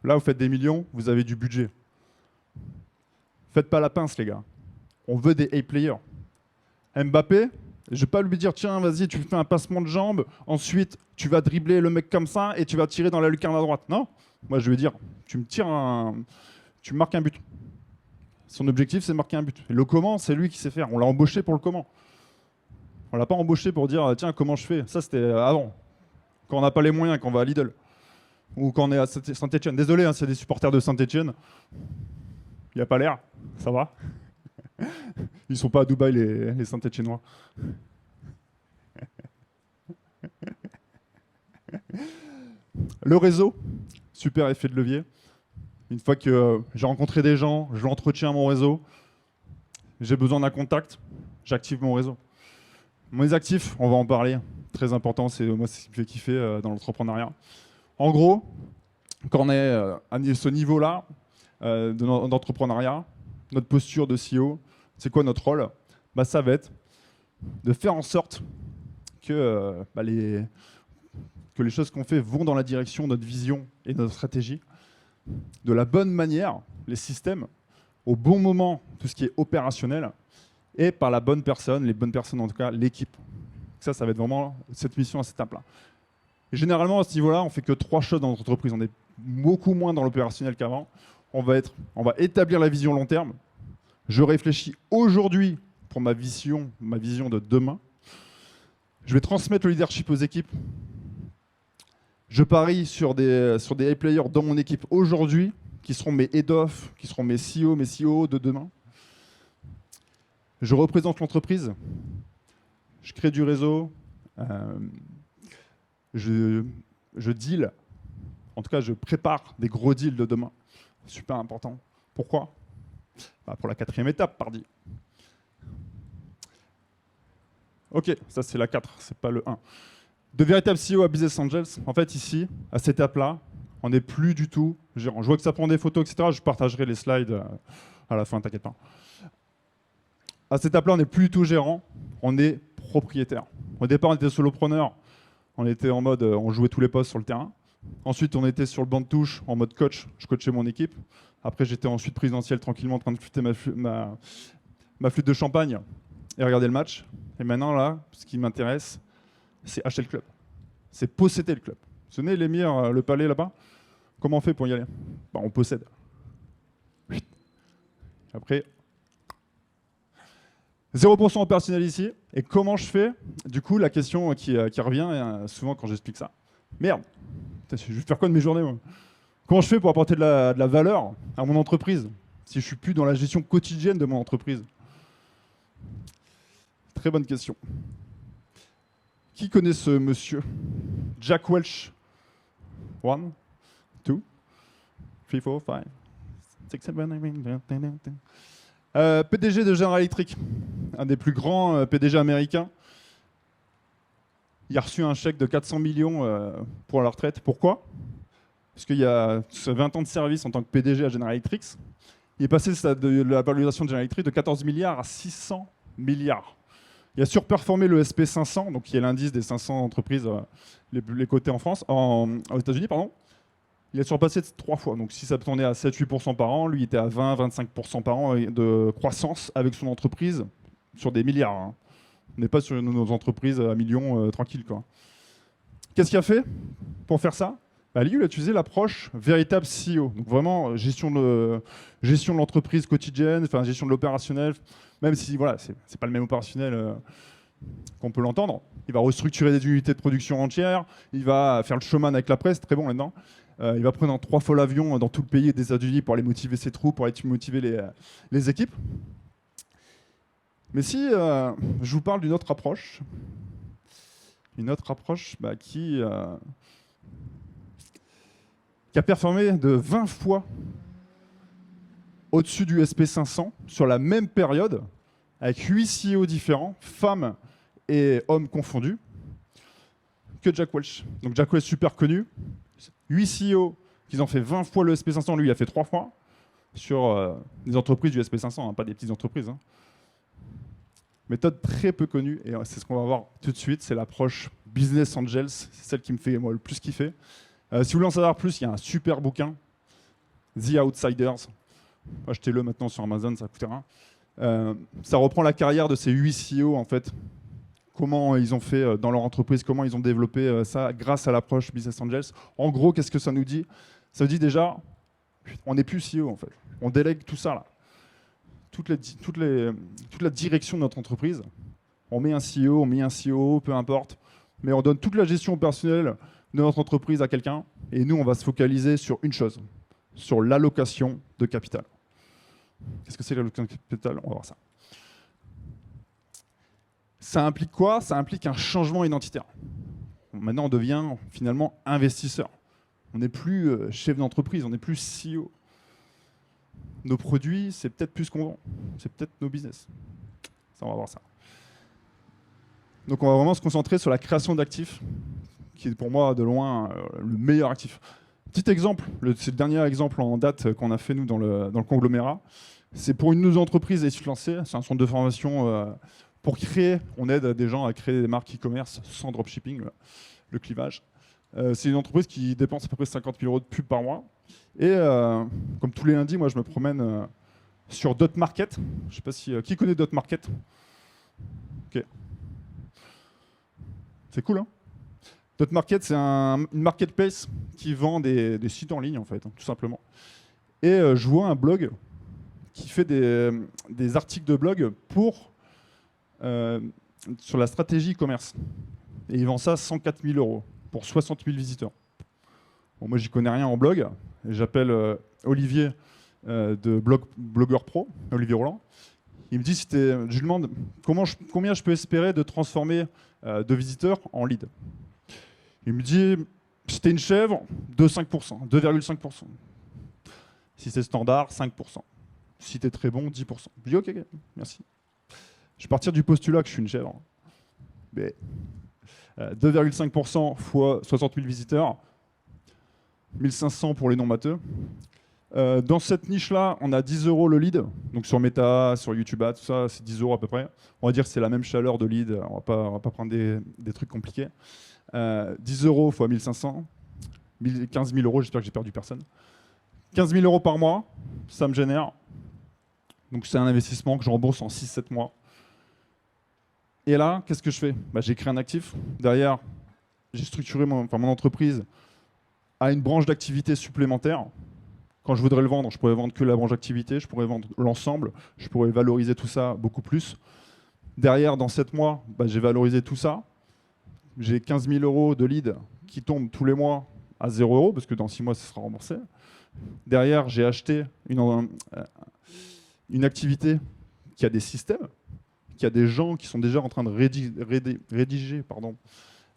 Speaker 6: là, vous faites des millions, vous avez du budget. Faites pas la pince, les gars. On veut des A-players. Mbappé, je vais pas lui dire, tiens, vas-y, tu fais un passement de jambe, ensuite, tu vas dribbler le mec comme ça et tu vas tirer dans la lucarne à droite. Non, moi, je vais dire, tu me marques un but. Son objectif, c'est marquer un but. Et le comment, c'est lui qui sait faire. On l'a embauché pour le comment. On l'a pas embauché pour dire, tiens, comment je fais? Ça, c'était avant. Quand on n'a pas les moyens, quand on va à Lidl. Ou quand on est à Saint-Etienne. Désolé, hein, c'est des supporters de Saint-Etienne. Il n'y a pas l'air. Ça va? Ils sont pas à Dubaï, les Saint-Etiennois. Le réseau, super effet de levier. Une fois que j'ai rencontré des gens, je l'entretiens mon réseau, j'ai besoin d'un contact, j'active mon réseau. Mes actifs, on va en parler, très important, c'est moi ce qui me fait kiffer dans l'entrepreneuriat. En gros, quand on est à ce niveau-là d'entrepreneuriat, notre posture de CEO, c'est quoi notre rôle? Ça va être de faire en sorte que les choses qu'on fait vont dans la direction de notre vision et de notre stratégie, de la bonne manière, les systèmes, au bon moment, tout ce qui est opérationnel, et par la bonne personne, les bonnes personnes en tout cas, l'équipe. Ça va être vraiment cette mission à cette étape-là. Généralement, à ce niveau-là, on fait que 3 choses dans notre entreprise. On est beaucoup moins dans l'opérationnel qu'avant. On va établir la vision long terme. Je réfléchis aujourd'hui pour ma vision de demain. Je vais transmettre le leadership aux équipes. Je parie sur des high players dans mon équipe aujourd'hui, qui seront mes head-off, qui seront mes CEO, mes COO de demain. Je représente l'entreprise. Je crée du réseau. Je deal. En tout cas, je prépare des gros deals de demain. Super important. Pourquoi? Pour la 4e étape, pardi. Ok, ça c'est la 4, c'est pas le 1. De véritables CEO à Business Angels, en fait ici, à cette étape-là, on n'est plus du tout gérant. Je vois que ça prend des photos, etc. Je partagerai les slides à la fin, t'inquiète pas. À cette étape-là, on n'est plus du tout gérant, on est propriétaire. Au départ, on était solopreneur, on était en mode, on jouait tous les postes sur le terrain. Ensuite, on était sur le banc de touche, en mode coach, je coachais mon équipe. Après, j'étais ensuite présidentiel tranquillement en train de flûter ma flûte de champagne et regarder le match. Et maintenant, là, ce qui m'intéresse, c'est acheter le club. C'est posséder le club. Vous savez, l'émir, le palais là-bas, comment on fait pour y aller? On possède. Après, 0% en personnel ici. Et comment je fais? Du coup, la question qui revient souvent quand j'explique ça. Merde, je vais faire quoi de mes journées, moi? Comment je fais pour apporter de la valeur à mon entreprise si je ne suis plus dans la gestion quotidienne de mon entreprise? Très bonne question. Qui connaît ce monsieur? Jack Welch. 1, 2, 3, 4, 5, 6, 7, 8. PDG de General Electric, un des plus grands PDG américains. Il a reçu un chèque de 400 millions pour la retraite. Pourquoi? Parce qu'il y a 20 ans de service en tant que PDG à General Electric. Il est passé de la valorisation de General Electric de 14 milliards à 600 milliards. Il a surperformé le SP500, donc qui est l'indice des 500 entreprises les cotées en France, aux États-Unis, pardon. Il a surpassé 3 fois. Donc si ça tournait à 7-8% par an, lui il était à 20-25% par an de croissance avec son entreprise sur des milliards. Hein. On n'est pas sur nos entreprises à millions tranquilles, quoi. Qu'est-ce qu'il a fait pour faire ça? Lui, il a utilisé l'approche véritable CEO. Donc vraiment gestion de l'entreprise quotidienne, enfin gestion de l'opérationnel. Même si voilà, c'est pas le même opérationnel qu'on peut l'entendre. Il va restructurer des unités de production entières. Il va faire le showman avec la presse, très bon là-dedans. Il va prendre 3 fois l'avion dans tout le pays des États-Unis pour aller motiver ses troupes, pour aller motiver les équipes. Mais si je vous parle d'une autre approche, qui a performé de 20 fois au-dessus du SP500 sur la même période, avec 8 CEO différents, femmes et hommes confondus, que Jack Welch. Donc Jack Welch, super connu. 8 CEO qui ont fait 20 fois le SP500, lui il a fait 3 fois, sur des entreprises du SP500, hein, pas des petites entreprises. Hein. Méthode très peu connue, et c'est ce qu'on va voir tout de suite, c'est l'approche Business Angels, c'est celle qui me fait moi le plus kiffer. Si vous voulez en savoir plus, il y a un super bouquin, The Outsiders. Achetez-le maintenant sur Amazon, ça coûte rien. Ça reprend la carrière de ces 8 CEO, en fait. Comment ils ont fait dans leur entreprise, comment ils ont développé ça grâce à l'approche Business Angels. En gros, qu'est-ce que ça nous dit? Ça nous dit déjà, on n'est plus CEO, en fait. On délègue tout ça, là. Toute la direction de notre entreprise. On met un CEO, on met un COO, peu importe. Mais on donne toute la gestion personnelle de notre entreprise à quelqu'un. Et nous, on va se focaliser sur une chose, sur l'allocation de capital. Qu'est-ce que c'est l'allocation de capital? On va voir ça. Ça implique quoi? Ça implique un changement identitaire. Maintenant, on devient finalement investisseur. On n'est plus chef d'entreprise, on n'est plus CEO. Nos produits, c'est peut-être plus ce qu'on vend. C'est peut-être nos business. Ça, on va voir ça. Donc, on va vraiment se concentrer sur la création d'actifs, qui est pour moi de loin le meilleur actif. Petit exemple, c'est le dernier exemple en date qu'on a fait nous dans le conglomérat. C'est pour une de nos entreprises à se lancer. C'est un centre de formation pour créer. On aide des gens à créer des marques e-commerce sans dropshipping, le clivage. C'est une entreprise qui dépense à peu près 50 000 € de pub par mois. Et comme tous les lundis, moi je me promène sur Dotmarket. Je sais pas si qui connaît Dotmarket. Ok. C'est cool, hein? Dotmarket, c'est une marketplace qui vend des sites en ligne, en fait, hein, tout simplement. Et je vois un blog qui fait des articles de blog sur la stratégie e-commerce. Et il vend ça 104 000 € pour 60 000 visiteurs. Bon, moi, j'y connais rien en blog. J'appelle Olivier de Blogueur Pro, Olivier Roland. Il me dit, je lui demande combien je peux espérer de transformer de visiteurs en lead. Il me dit, si t'es une chèvre, 2,5%. Si c'est standard, 5%. Si t'es très bon, 10%. Je dis, ok, merci. Je vais partir du postulat que je suis une chèvre. Mais 2,5% fois 60 000 visiteurs, 1500 pour les non-matheux. Dans cette niche-là, on a 10 € le lead. Donc sur Meta, sur YouTube, tout ça, c'est 10 € à peu près. On va dire que c'est la même chaleur de lead. On va pas prendre des trucs compliqués. 10 € fois 1500, 15 000 €, j'espère que j'ai perdu personne. 15 000 € par mois, ça me génère. Donc c'est un investissement que je rembourse en 6-7 mois. Et là, qu'est-ce que je fais? J'ai créé un actif. Derrière, j'ai structuré mon entreprise à une branche d'activité supplémentaire. Quand je voudrais le vendre, je pourrais vendre que la branche d'activité, je pourrais vendre l'ensemble, je pourrais valoriser tout ça beaucoup plus. Derrière, dans 7 mois, j'ai valorisé tout ça. J'ai 15 000 € de lead qui tombent tous les mois à 0 €, parce que dans 6 mois, ça sera remboursé. Derrière, j'ai acheté une activité qui a des systèmes, qui a des gens qui sont déjà en train de rédiger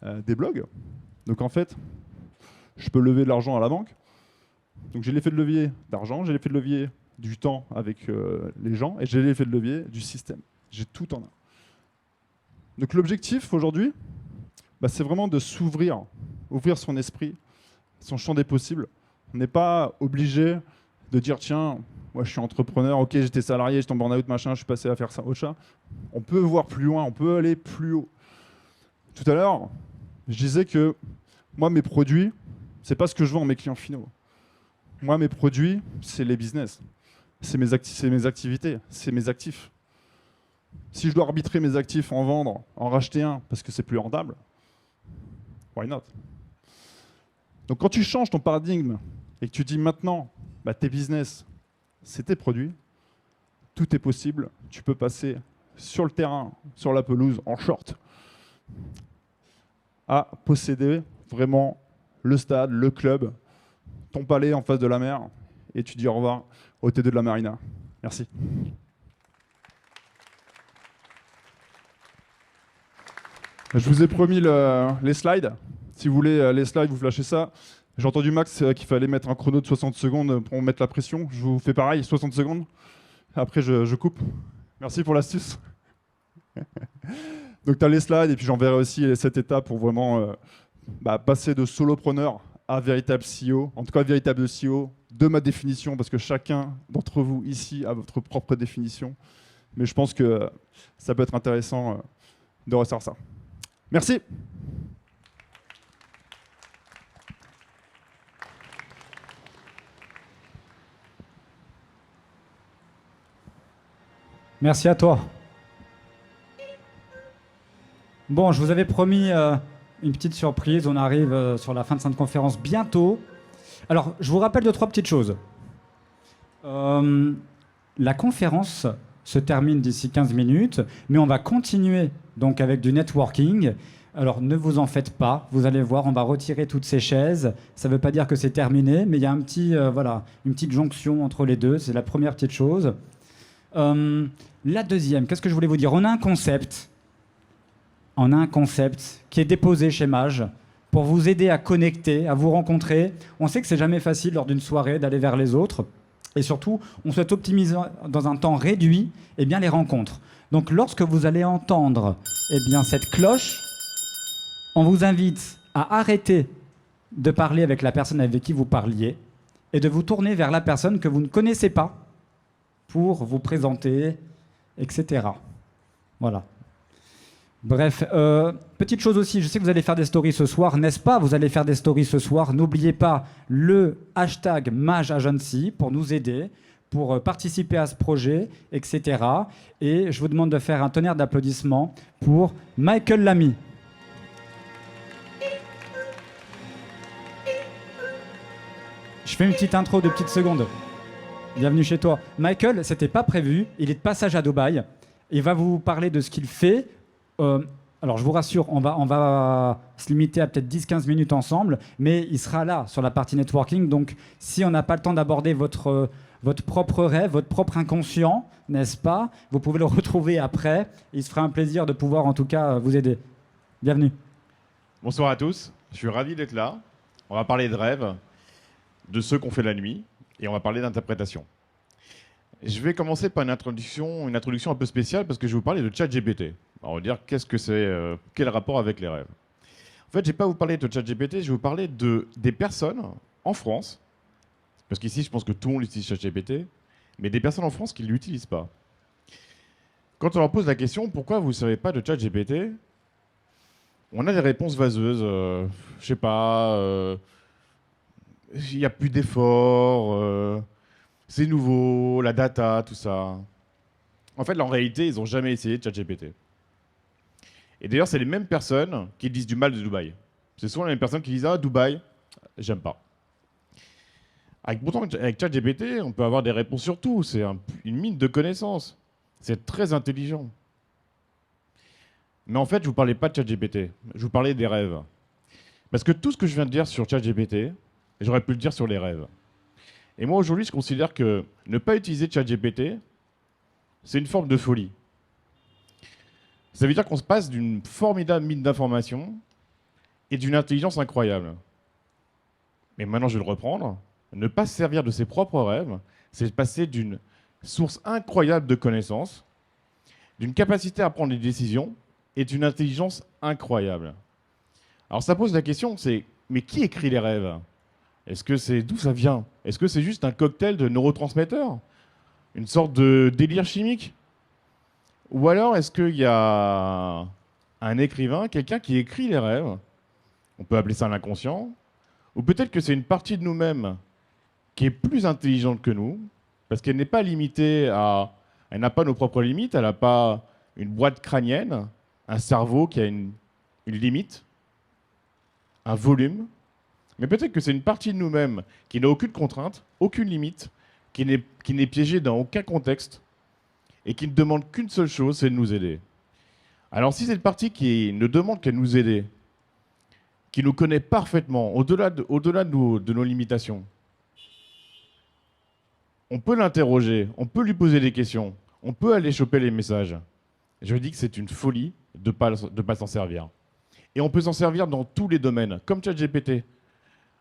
Speaker 6: des blogs. Donc en fait, je peux lever de l'argent à la banque. Donc j'ai l'effet de levier d'argent, j'ai l'effet de levier du temps avec les gens, et j'ai l'effet de levier du système. J'ai tout en un. Donc l'objectif aujourd'hui, c'est vraiment de s'ouvrir, ouvrir son esprit, son champ des possibles. On n'est pas obligé de dire tiens, moi je suis entrepreneur, ok j'étais salarié, j'étais en burn-out, machin, je suis passé à faire ça, autre chose. On peut voir plus loin, on peut aller plus haut. Tout à l'heure, je disais que moi mes produits, c'est pas ce que je vends à mes clients finaux. Moi mes produits, c'est les business, c'est mes activités, c'est mes actifs. Si je dois arbitrer mes actifs, en vendre, en racheter un parce que c'est plus rentable, why not? Donc quand tu changes ton paradigme et que tu dis maintenant, tes business, c'est tes produits, tout est possible. Tu peux passer sur le terrain, sur la pelouse, en short, à posséder vraiment le stade, le club, ton palais en face de la mer, et tu dis au revoir au T2 de la Marina. Merci. Je vous ai promis les slides. Si vous voulez les slides, vous flashez ça. J'ai entendu Max qu'il fallait mettre un chrono de 60 secondes pour mettre la pression. Je vous fais pareil, 60 secondes. Après, je coupe. Merci pour l'astuce. Donc, tu as les slides et puis j'enverrai aussi les 7 étapes pour vraiment passer de solopreneur à véritable CEO. En tout cas, véritable CEO de ma définition, parce que chacun d'entre vous ici a votre propre définition. Mais je pense que ça peut être intéressant de ressortir ça. Merci.
Speaker 2: Merci à toi. Bon, je vous avais promis une petite surprise. On arrive sur la fin de cette conférence bientôt. Alors, je vous rappelle 2-3 petites choses. La conférence se termine d'ici 15 minutes, mais on va continuer donc avec du networking. Alors, ne vous en faites pas. Vous allez voir, on va retirer toutes ces chaises. Ça ne veut pas dire que c'est terminé, mais il y a une petite jonction entre les deux. C'est la première petite chose. La deuxième, qu'est-ce que je voulais vous dire? On a un concept qui est déposé chez Mage pour vous aider à connecter, à vous rencontrer. On sait que c'est jamais facile lors d'une soirée d'aller vers les autres. Et surtout, on souhaite optimiser dans un temps réduit eh bien, les rencontres. Donc lorsque vous allez entendre eh bien, cette cloche, on vous invite à arrêter de parler avec la personne avec qui vous parliez et de vous tourner vers la personne que vous ne connaissez pas pour vous présenter, etc. Voilà. Bref, petite chose aussi, je sais que vous allez faire des stories ce soir, n'est-ce pas? Vous allez faire des stories ce soir. N'oubliez pas le hashtag MageAgency pour nous aider, pour participer à ce projet, etc. Et je vous demande de faire un tonnerre d'applaudissements pour Michael Lamy. Je fais une petite intro de petites secondes. Bienvenue chez toi. Michael, c'était pas prévu, il est de passage à Dubaï. Il va vous parler de ce qu'il fait. Alors je vous rassure, on va se limiter à peut-être 10-15 minutes ensemble, mais il sera là sur la partie networking. Donc si on n'a pas le temps d'aborder votre propre rêve, votre propre inconscient, n'est-ce pas? Vous pouvez le retrouver après. Il se fera un plaisir de pouvoir en tout cas vous aider. Bienvenue.
Speaker 6: Bonsoir à tous, je suis ravi d'être là. On va parler de rêves, de ceux qu'on fait la nuit, et on va parler d'interprétation. Je vais commencer par une introduction un peu spéciale parce que je vais vous parler de ChatGPT. On va dire qu'est-ce que c'est, quel rapport avec les rêves. En fait, je ne vais pas vous parler de ChatGPT, je vais vous parler des personnes en France, parce qu'ici je pense que tout le monde utilise ChatGPT, mais des personnes en France qui ne l'utilisent pas. Quand on leur pose la question pourquoi vous ne savez pas de ChatGPT, on a des réponses vaseuses. Je sais pas, il n'y a plus d'efforts. C'est nouveau, la data, tout ça. En fait, en réalité, ils n'ont jamais essayé de ChatGPT. Et d'ailleurs, c'est les mêmes personnes qui disent du mal de Dubaï. C'est souvent les mêmes personnes qui disent « Ah, Dubaï, j'aime pas ». Pourtant, avec ChatGPT, on peut avoir des réponses sur tout. C'est une mine de connaissances. C'est très intelligent. Mais en fait, je ne vous parlais pas de ChatGPT. Je vous parlais des rêves. Parce que tout ce que je viens de dire sur ChatGPT, j'aurais pu le dire sur les rêves. Et moi, aujourd'hui, je considère que ne pas utiliser ChatGPT, c'est une forme de folie. Ça veut dire qu'on se passe d'une formidable mine d'informations et d'une intelligence incroyable. Mais maintenant, je vais le reprendre. Ne pas se servir de ses propres rêves, c'est passer d'une source incroyable de connaissances, d'une capacité à prendre des décisions et d'une intelligence incroyable. Alors ça pose la question, mais qui écrit les rêves? Est-ce que c'est d'où ça vient? Est-ce que c'est juste un cocktail de neurotransmetteurs? Une sorte de délire chimique? Ou alors est-ce qu'il y a un écrivain, quelqu'un qui écrit les rêves? On peut appeler ça l'inconscient. Ou peut-être que c'est une partie de nous-mêmes qui est plus intelligente que nous, parce qu'elle n'est pas limitée à... Elle n'a pas nos propres limites, elle n'a pas une boîte crânienne, un cerveau qui a une limite, un volume. Mais peut-être que c'est une partie de nous-mêmes qui n'a aucune contrainte, aucune limite, qui n'est piégée dans aucun contexte et qui ne demande qu'une seule chose, c'est de nous aider. Alors si cette partie qui ne demande qu'à nous aider, qui nous connaît parfaitement, au-delà de nos limitations, on peut l'interroger, on peut lui poser des questions, on peut aller choper les messages. Je dis que c'est une folie de ne pas s'en servir. Et on peut s'en servir dans tous les domaines, comme ChatGPT.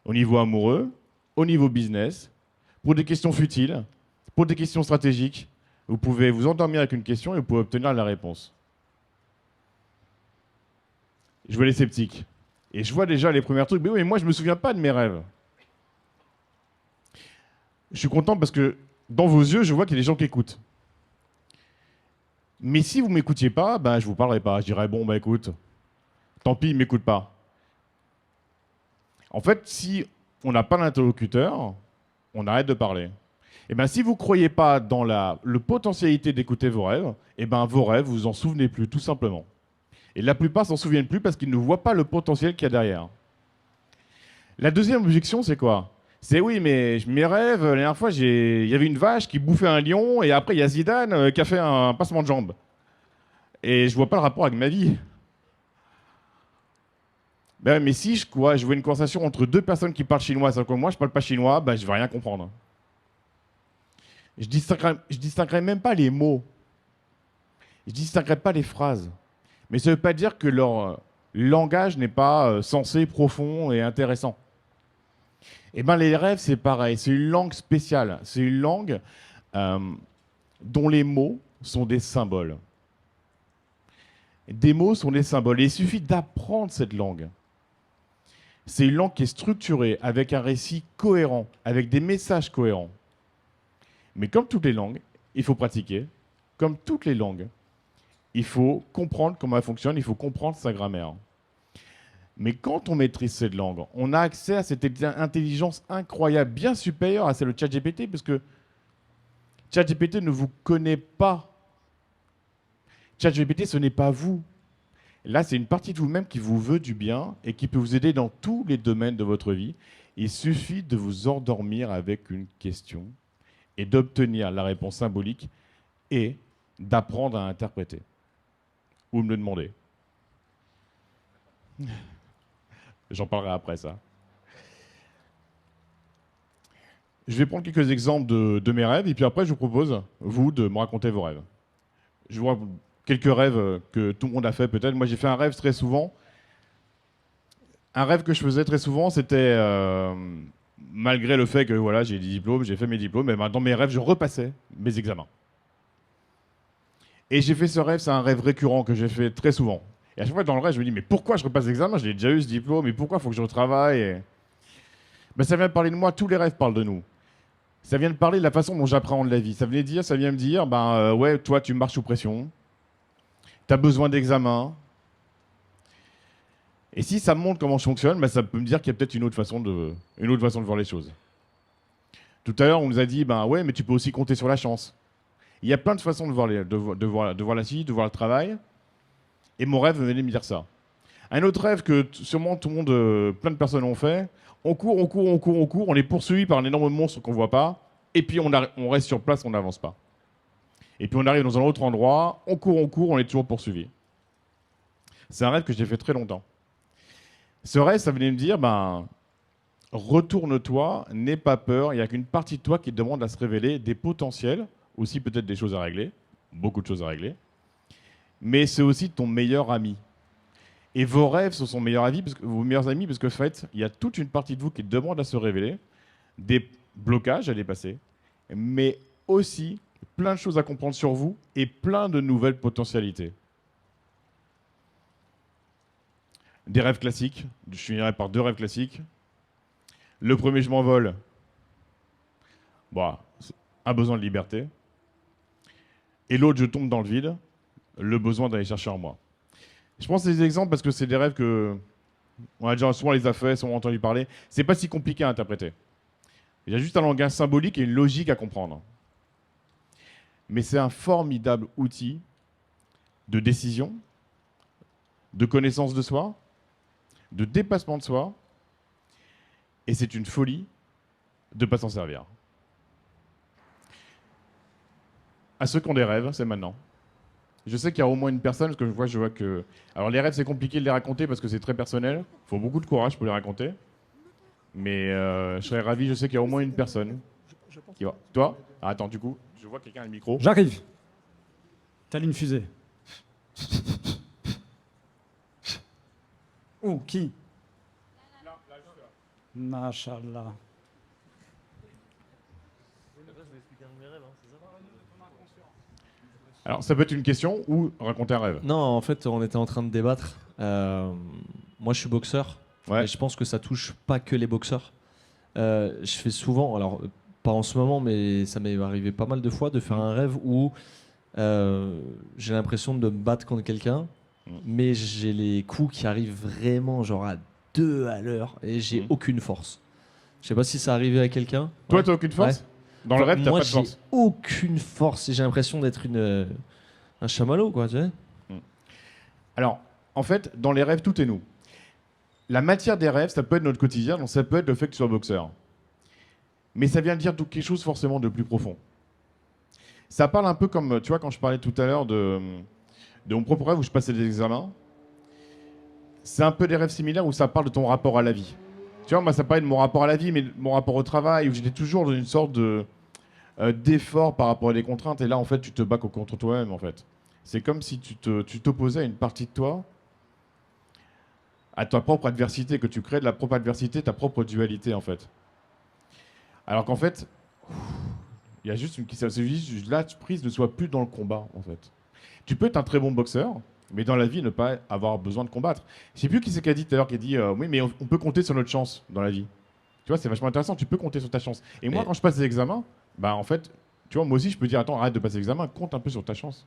Speaker 6: Au niveau amoureux, au niveau business, pour des questions futiles, pour des questions stratégiques. Vous pouvez vous endormir avec une question et vous pouvez obtenir la réponse. Je vois les sceptiques. Et je vois déjà les premiers trucs. Mais oui, moi, je ne me souviens pas de mes rêves. Je suis content parce que dans vos yeux, je vois qu'il y a des gens qui écoutent. Mais si vous ne m'écoutiez pas, ben, je ne vous parlerai pas. Je dirais, bon, bah, écoute, tant pis, il ne m'écoute pas. En fait, si on n'a pas l'interlocuteur, on arrête de parler. Et ben, si vous ne croyez pas dans la potentialité d'écouter vos rêves, et ben, vos rêves, vous en souvenez plus, tout simplement. Et la plupart s'en souviennent plus parce qu'ils ne voient pas le potentiel qu'il y a derrière. La deuxième objection, c'est quoi? C'est oui, mais mes rêves, la dernière fois, il y avait une vache qui bouffait un lion, et après, il y a Zidane qui a fait un passement de jambes. Et je vois pas le rapport avec ma vie. Ben, mais si je vois une conversation entre deux personnes qui parlent chinois, sans que moi je parle pas chinois, ben, je vais rien comprendre. Je distinguerai même pas les mots. Je distinguerai pas les phrases. Mais ça veut pas dire que leur
Speaker 7: Le langage n'est pas sensé, profond et intéressant. Eh ben, les rêves, c'est pareil. C'est une langue spéciale. C'est une langue dont les mots sont des symboles. Des mots sont des symboles. Et il suffit d'apprendre cette langue. C'est une langue qui est structurée, avec un récit cohérent, avec des messages cohérents. Mais comme toutes les langues, il faut pratiquer. Comme toutes les langues, il faut comprendre comment elle fonctionne, il faut comprendre sa grammaire. Mais quand on maîtrise cette langue, on a accès à cette intelligence incroyable, bien supérieure à celle de ChatGPT, parce que ChatGPT ne vous connaît pas. ChatGPT, ce n'est pas vous. Là, c'est une partie de vous-même qui vous veut du bien et qui peut vous aider dans tous les domaines de votre vie. Il suffit de vous endormir avec une question et d'obtenir la réponse symbolique et d'apprendre à interpréter. Ou me le demander. J'en parlerai après ça. Je vais prendre quelques exemples de mes rêves et puis après je vous propose, vous, de me raconter vos rêves. Je vois quelques rêves que tout le monde a fait peut-être. Moi j'ai fait un rêve très souvent. Un rêve que je faisais très souvent, c'était, malgré le fait que voilà, j'ai des diplômes, j'ai fait mes diplômes, mais dans mes rêves, je repassais mes examens. Et j'ai fait ce rêve, c'est un rêve récurrent que j'ai fait très souvent. Et à chaque fois dans le rêve, je me dis, mais pourquoi je repasse l'examen? Je l'ai déjà eu ce diplôme, mais pourquoi il faut que je retravaille? Ben, ça vient de parler de moi, tous les rêves parlent de nous. Ça vient de parler de la façon dont j'appréhende la vie. Ça vient me dire, ouais, toi tu marches sous pression, tu as besoin d'examens. Et si ça me montre comment je fonctionne, ben, ça peut me dire qu'il y a peut-être une autre façon de voir les choses. Tout à l'heure, on nous a dit, ouais, mais tu peux aussi compter sur la chance. Il y a plein de façons de voir la vie, de voir le travail. Et mon rêve venait de me dire ça. Un autre rêve que sûrement tout le monde, plein de personnes ont fait, on court, on est poursuivi par un énorme monstre qu'on ne voit pas, et puis on reste sur place, on n'avance pas. Et puis on arrive dans un autre endroit, on court, on est toujours poursuivi. C'est un rêve que j'ai fait très longtemps. Ce rêve, ça venait me dire, retourne-toi, n'aie pas peur, il n'y a qu'une partie de toi qui te demande à se révéler, des potentiels, aussi peut-être des choses à régler, beaucoup de choses à régler, mais c'est aussi ton meilleur ami. Et vos rêves sont vos meilleurs amis, parce que en fait, il y a toute une partie de vous qui demande à se révéler, des blocages à dépasser, mais aussi plein de choses à comprendre sur vous et plein de nouvelles potentialités. Des rêves classiques, je finirai par 2 rêves classiques. Le premier, je m'envole. Un besoin de liberté. Et l'autre, je tombe dans le vide, le besoin d'aller chercher en moi. Je pense ces exemples parce que c'est des rêves que on a déjà souvent les a fait, souvent entendu parler. C'est pas si compliqué à interpréter. Il y a juste un langage symbolique et une logique à comprendre. Mais c'est un formidable outil de décision, de connaissance de soi, de dépassement de soi, et c'est une folie de ne pas s'en servir. À ceux qui ont des rêves, c'est maintenant. Je sais qu'il y a au moins une personne, parce que je vois que... Alors les rêves, c'est compliqué de les raconter parce que c'est très personnel. Il faut beaucoup de courage pour les raconter. Mais je serais ravi, je sais qu'il y a au moins une personne qui va... Toi? Attends, du coup, je vois quelqu'un a le micro.
Speaker 2: J'arrive. Telle une fusée. Oh, qui? Machallah.
Speaker 7: Alors, ça peut être une question ou raconter un rêve.
Speaker 8: Non, en fait, on était en train de débattre. Moi, je suis boxeur.
Speaker 7: Ouais.
Speaker 8: Et je pense que ça touche pas que les boxeurs. Je fais souvent, alors pas en ce moment, mais ça m'est arrivé pas mal de fois de faire un rêve où j'ai l'impression de me battre contre quelqu'un, mais j'ai les coups qui arrivent vraiment genre à 2 à l'heure et j'ai aucune force. Je sais pas si ça arrivait à quelqu'un.
Speaker 7: Toi,
Speaker 8: Ouais.
Speaker 7: t'as aucune force?
Speaker 8: Ouais.
Speaker 7: Dans le rêve, t'as
Speaker 8: moi,
Speaker 7: pas de force?
Speaker 8: j'ai aucune force et j'ai l'impression d'être un chamallow, quoi, tu sais.
Speaker 7: Alors, en fait, dans les rêves, tout est nous. La matière des rêves, ça peut être notre quotidien, donc ça peut être le fait que tu sois boxeur. Mais ça vient dire quelque chose forcément de plus profond. Ça parle un peu comme, tu vois, quand je parlais tout à l'heure de mon propre rêve où je passais des examens, c'est un peu des rêves similaires où ça parle de ton rapport à la vie. Tu vois, moi, ça parlait de mon rapport à la vie, mais de mon rapport au travail, où j'étais toujours dans une sorte d'effort par rapport à des contraintes. Et là, en fait, tu te bats contre toi-même, en fait. C'est comme si tu t'opposais à une partie de toi à ta propre adversité, que tu crées de la propre adversité, ta propre dualité en fait. Alors qu'en fait, il y a juste c'est juste la prise ne soit plus dans le combat en fait. Tu peux être un très bon boxeur, mais dans la vie ne pas avoir besoin de combattre. Je sais plus qui c'est qui a dit tout à l'heure, qui a dit oui mais on peut compter sur notre chance dans la vie. Tu vois, c'est vachement intéressant, tu peux compter sur ta chance. Et moi,
Speaker 8: Mais-
Speaker 7: quand je passe des examens, bah en fait, tu vois, moi aussi, je peux dire, attends, arrête de passer l'examen, compte un peu sur ta chance.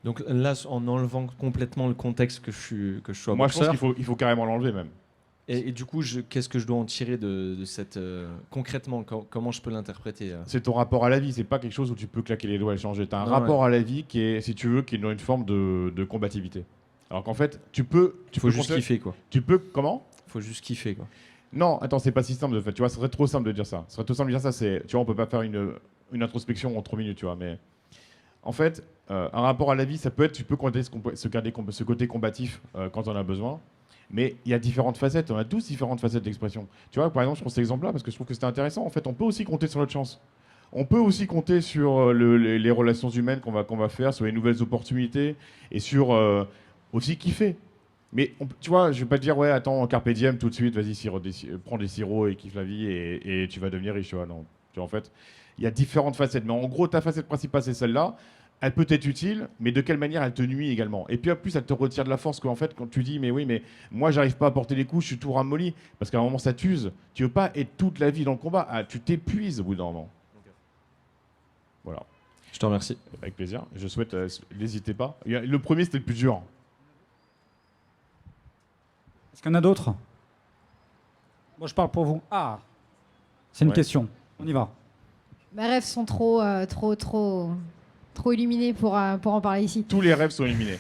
Speaker 8: Donc là, en enlevant complètement le contexte que je sois
Speaker 7: Moi, je
Speaker 8: boxeur,
Speaker 7: pense qu'il faut carrément l'enlever même.
Speaker 8: et du coup, qu'est-ce que je dois en tirer de cette... concrètement, comment je peux l'interpréter
Speaker 7: C'est ton rapport à la vie, c'est pas quelque chose où tu peux claquer les doigts et changer. Tu as un
Speaker 8: Non,
Speaker 7: rapport à la vie qui est, si tu veux, qui est dans une forme de combativité. Alors qu'en fait, tu peux
Speaker 8: Faut juste kiffer, quoi.
Speaker 7: Tu peux, comment
Speaker 8: Faut juste kiffer, quoi.
Speaker 7: Non, attends, c'est pas si simple de fait. Tu vois, ce serait trop simple de dire ça. Ce serait trop simple de dire ça, c'est, tu vois, on peut pas faire une introspection en 3 minutes, tu vois, mais en fait, un rapport à la vie, ça peut être, tu peux compter ce côté combatif quand on a besoin, mais il y a différentes facettes, on a 12 différentes facettes d'expression. Tu vois, par exemple, je prends cet exemple-là parce que je trouve que c'était intéressant. En fait, on peut aussi compter sur notre chance. On peut aussi compter sur les relations humaines qu'on va faire, sur les nouvelles opportunités et sur aussi kiffer. Mais tu vois, je vais pas te dire, ouais, attends, carpe diem tout de suite, vas-y, prends des sirops et kiffe la vie et tu vas devenir riche. Tu vois, non. Tu vois, en fait, il y a différentes facettes. Mais en gros, ta facette principale, c'est celle-là. Elle peut être utile, mais de quelle manière elle te nuit également. Et puis en plus, elle te retire de la force. Qu'en fait, quand tu dis, mais oui, mais moi, j'arrive pas à porter les coups, je suis tout ramolli. Parce qu'à un moment, ça t'use. Tu veux pas être toute la vie dans le combat. Ah, tu t'épuises au bout d'un moment. Voilà.
Speaker 8: Je te remercie.
Speaker 7: Avec plaisir. Je souhaite, n'hésitez pas. Le premier, c'était le plus dur.
Speaker 2: Est-ce qu'il y en a d'autres? Moi, je parle pour vous. Ah, c'est une
Speaker 7: Ouais.
Speaker 2: question. On y va.
Speaker 9: Mes rêves sont trop illuminés pour en parler ici.
Speaker 7: Tous les rêves sont éliminés.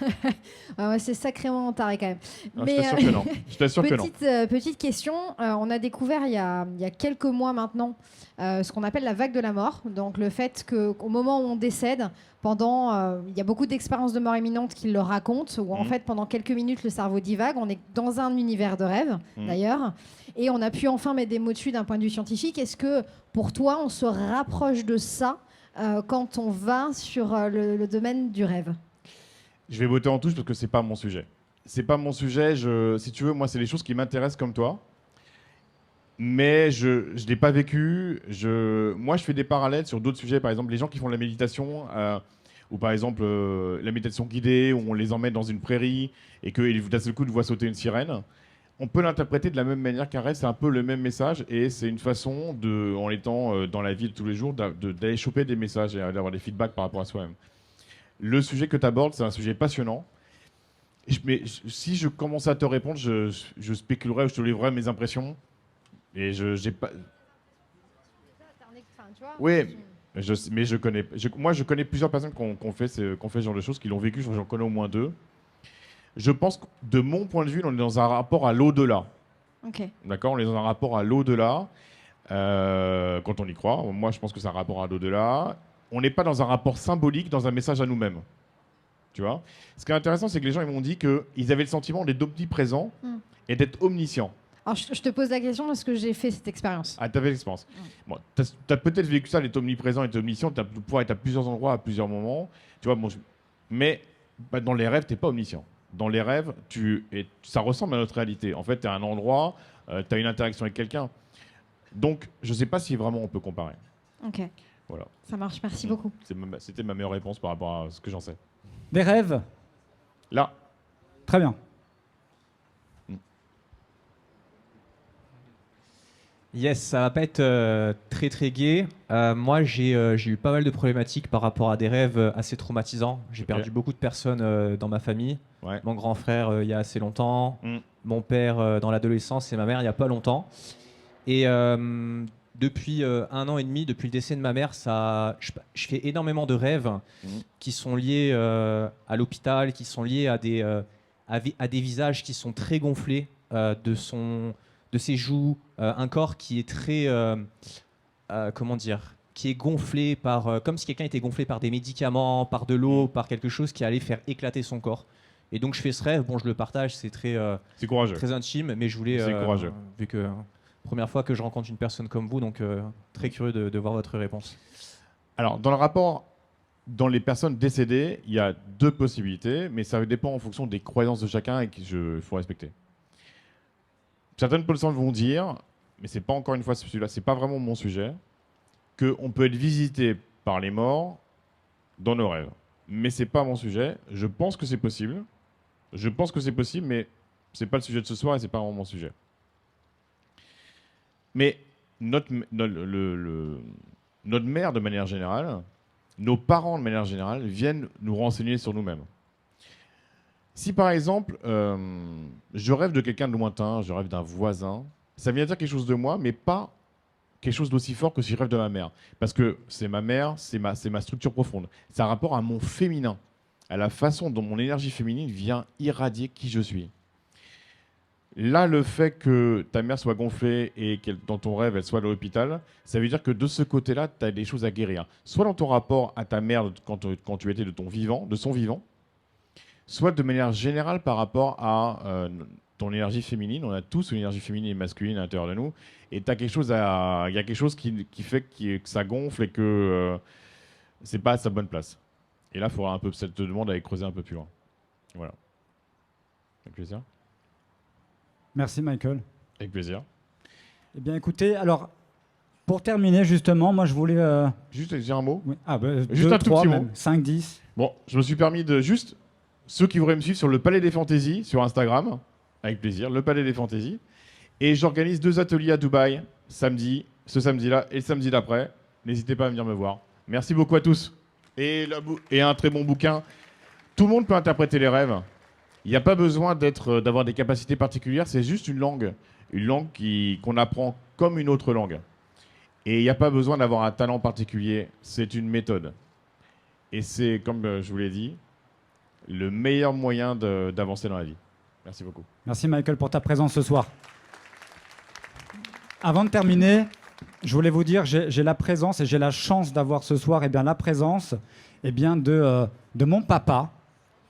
Speaker 9: Ouais, c'est sacrément taré quand même.
Speaker 7: Non, je t'assure que non. Je t'assure que non.
Speaker 9: Petite question, on a découvert il y a quelques mois maintenant ce qu'on appelle la vague de la mort. Donc le fait qu'au moment où on décède, il y a beaucoup d'expériences de mort imminente qui le racontent, où en fait pendant quelques minutes le cerveau divague, on est dans un univers de rêve d'ailleurs, et on a pu enfin mettre des mots dessus d'un point de vue scientifique. Est-ce que pour toi on se rapproche de ça quand on va sur le domaine du rêve?
Speaker 7: Je vais botter en touche parce que c'est pas mon sujet. C'est pas mon sujet. Si tu veux, moi, c'est des choses qui m'intéressent comme toi. Mais je ne l'ai pas vécu. Moi, je fais des parallèles sur d'autres sujets. Par exemple, les gens qui font de la méditation, ou par exemple la méditation guidée, où on les emmène dans une prairie et que d'un seul coup, ils voient sauter une sirène. On peut l'interpréter de la même manière qu'un rêve. C'est un peu le même message. Et c'est une façon, en étant dans la vie de tous les jours, d'aller choper des messages et d'avoir des feedbacks par rapport à soi-même. Le sujet que tu abordes, c'est un sujet passionnant. Mais si je commençais à te répondre, je spéculerais ou je te livrerais mes impressions. Et j'ai pas. Oui, mais moi, je connais plusieurs personnes qui ont fait ce genre de choses, qui l'ont vécu. J'en connais au moins 2. Je pense que, de mon point de vue, on est dans un rapport à l'au-delà.
Speaker 9: Ok.
Speaker 7: D'accord, on est dans un rapport à l'au-delà. Quand on y croit. Moi, je pense que c'est un rapport à l'au-delà. On n'est pas dans un rapport symbolique, dans un message à nous-mêmes. Tu vois. Ce qui est intéressant, c'est que les gens ils m'ont dit qu'ils avaient le sentiment d'être omniprésents et d'être omniscients.
Speaker 9: Alors je te pose la question parce que j'ai fait cette expérience.
Speaker 7: Ah, tu avais l'expérience. Bon, tu as peut-être vécu ça, d'être omniprésent et d'être omniscient. Tu as pouvoir être à plusieurs endroits, à plusieurs moments. Tu vois, mais dans les rêves, tu n'es pas omniscient. Dans les rêves, ça ressemble à notre réalité. En fait, tu es à un endroit, tu as une interaction avec quelqu'un. Donc, je ne sais pas si vraiment on peut comparer.
Speaker 9: Ok.
Speaker 7: Voilà.
Speaker 9: Ça marche, merci beaucoup.
Speaker 7: C'était ma meilleure réponse par rapport à ce que j'en sais.
Speaker 2: Des rêves?
Speaker 7: Là.
Speaker 2: Très bien.
Speaker 10: Yes, ça va pas être très très gai. Moi, j'ai eu pas mal de problématiques par rapport à des rêves assez traumatisants. J'ai perdu beaucoup de personnes dans ma famille.
Speaker 7: Ouais.
Speaker 10: Mon grand frère il y a assez longtemps, mon père dans l'adolescence et ma mère il y a pas longtemps. Et depuis 1 an et demi, depuis le décès de ma mère, je fais énormément de rêves qui sont liés à l'hôpital, qui sont liés à des visages qui sont très gonflés de ses joues, un corps qui est très, qui est gonflé comme si quelqu'un était gonflé par des médicaments, par de l'eau, par quelque chose qui allait faire éclater son corps. Et donc je fais ce rêve, bon je le partage, c'est
Speaker 7: courageux,
Speaker 10: très intime, mais je voulais, vu que première fois que je rencontre une personne comme vous, donc très curieux de voir votre réponse.
Speaker 7: Alors dans le rapport, dans les personnes décédées, il y a 2 possibilités, mais ça dépend en fonction des croyances de chacun et qu'il faut respecter. certaines personnes vont dire, mais c'est pas encore une fois celui-là, c'est pas vraiment mon sujet, qu'on peut être visité par les morts dans nos rêves. Mais c'est pas mon sujet. Je pense que c'est possible. Je pense que c'est possible, mais c'est pas le sujet de ce soir et c'est pas vraiment mon sujet. Mais notre mère, de manière générale, nos parents, de manière générale, viennent nous renseigner sur nous-mêmes. Si par exemple, je rêve de quelqu'un de lointain, je rêve d'un voisin, ça vient dire quelque chose de moi, mais pas quelque chose d'aussi fort que si je rêve de ma mère. Parce que c'est ma mère, c'est ma structure profonde. C'est un rapport à mon féminin, à la façon dont mon énergie féminine vient irradier qui je suis. Là, le fait que ta mère soit gonflée et que dans ton rêve, elle soit à l'hôpital, ça veut dire que de ce côté-là, tu as des choses à guérir. Soit dans ton rapport à ta mère quand tu étais de son vivant, soit de manière générale par rapport à ton énergie féminine. On a tous une énergie féminine et masculine à l'intérieur de nous. Et il y a quelque chose qui fait que ça gonfle et que c'est pas à sa bonne place. Et là, il faudra un peu, cette demande à creuser un peu plus loin. Voilà. Avec plaisir.
Speaker 2: Merci Michael.
Speaker 7: Avec plaisir.
Speaker 2: Eh bien écoutez, alors pour terminer justement, moi je voulais...
Speaker 7: Juste dire un mot.
Speaker 2: Oui. Ah, bah,
Speaker 7: juste
Speaker 2: 2,
Speaker 7: un tout
Speaker 2: 3,
Speaker 7: petit
Speaker 2: même,
Speaker 7: mot.
Speaker 2: 5, 10.
Speaker 7: Bon, je me suis permis de juste... Ceux qui voudraient me suivre sur le Palais des Fantaisies, sur Instagram, avec plaisir, le Palais des Fantaisies. Et j'organise 2 ateliers à Dubaï, ce samedi-là et le samedi d'après. N'hésitez pas à venir me voir. Merci beaucoup à tous. Et un très bon bouquin. Tout le monde peut interpréter les rêves. Il n'y a pas besoin d'avoir des capacités particulières, c'est juste une langue qu'on apprend comme une autre langue. Et il n'y a pas besoin d'avoir un talent particulier, c'est une méthode. Et c'est, comme je vous l'ai dit, le meilleur moyen d'avancer dans la vie. Merci beaucoup.
Speaker 2: Merci Michael pour ta présence ce soir. Avant de terminer, je voulais vous dire, j'ai la présence et j'ai la chance d'avoir ce soir la présence de mon papa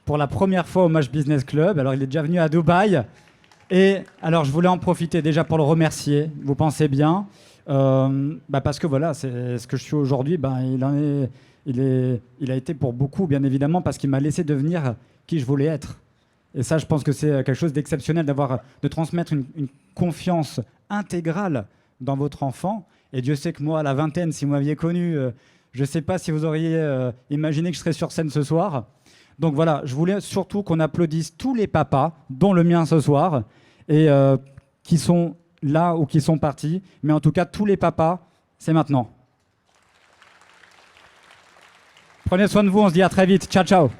Speaker 2: pour la première fois au Maj Business Club. Alors il est déjà venu à Dubaï et alors je voulais en profiter déjà pour le remercier. Vous pensez bien parce que voilà, c'est ce que je suis aujourd'hui. Il a été pour beaucoup, bien évidemment, parce qu'il m'a laissé devenir qui je voulais être. Et ça, je pense que c'est quelque chose d'exceptionnel de transmettre une confiance intégrale dans votre enfant. Et Dieu sait que moi, à la vingtaine, si vous m'aviez connu, je ne sais pas si vous auriez imaginé que je serais sur scène ce soir. Donc voilà, je voulais surtout qu'on applaudisse tous les papas, dont le mien ce soir, et qui sont là ou qui sont partis. Mais en tout cas, tous les papas, c'est maintenant. Prenez soin de vous, on se dit à très vite. Ciao, ciao.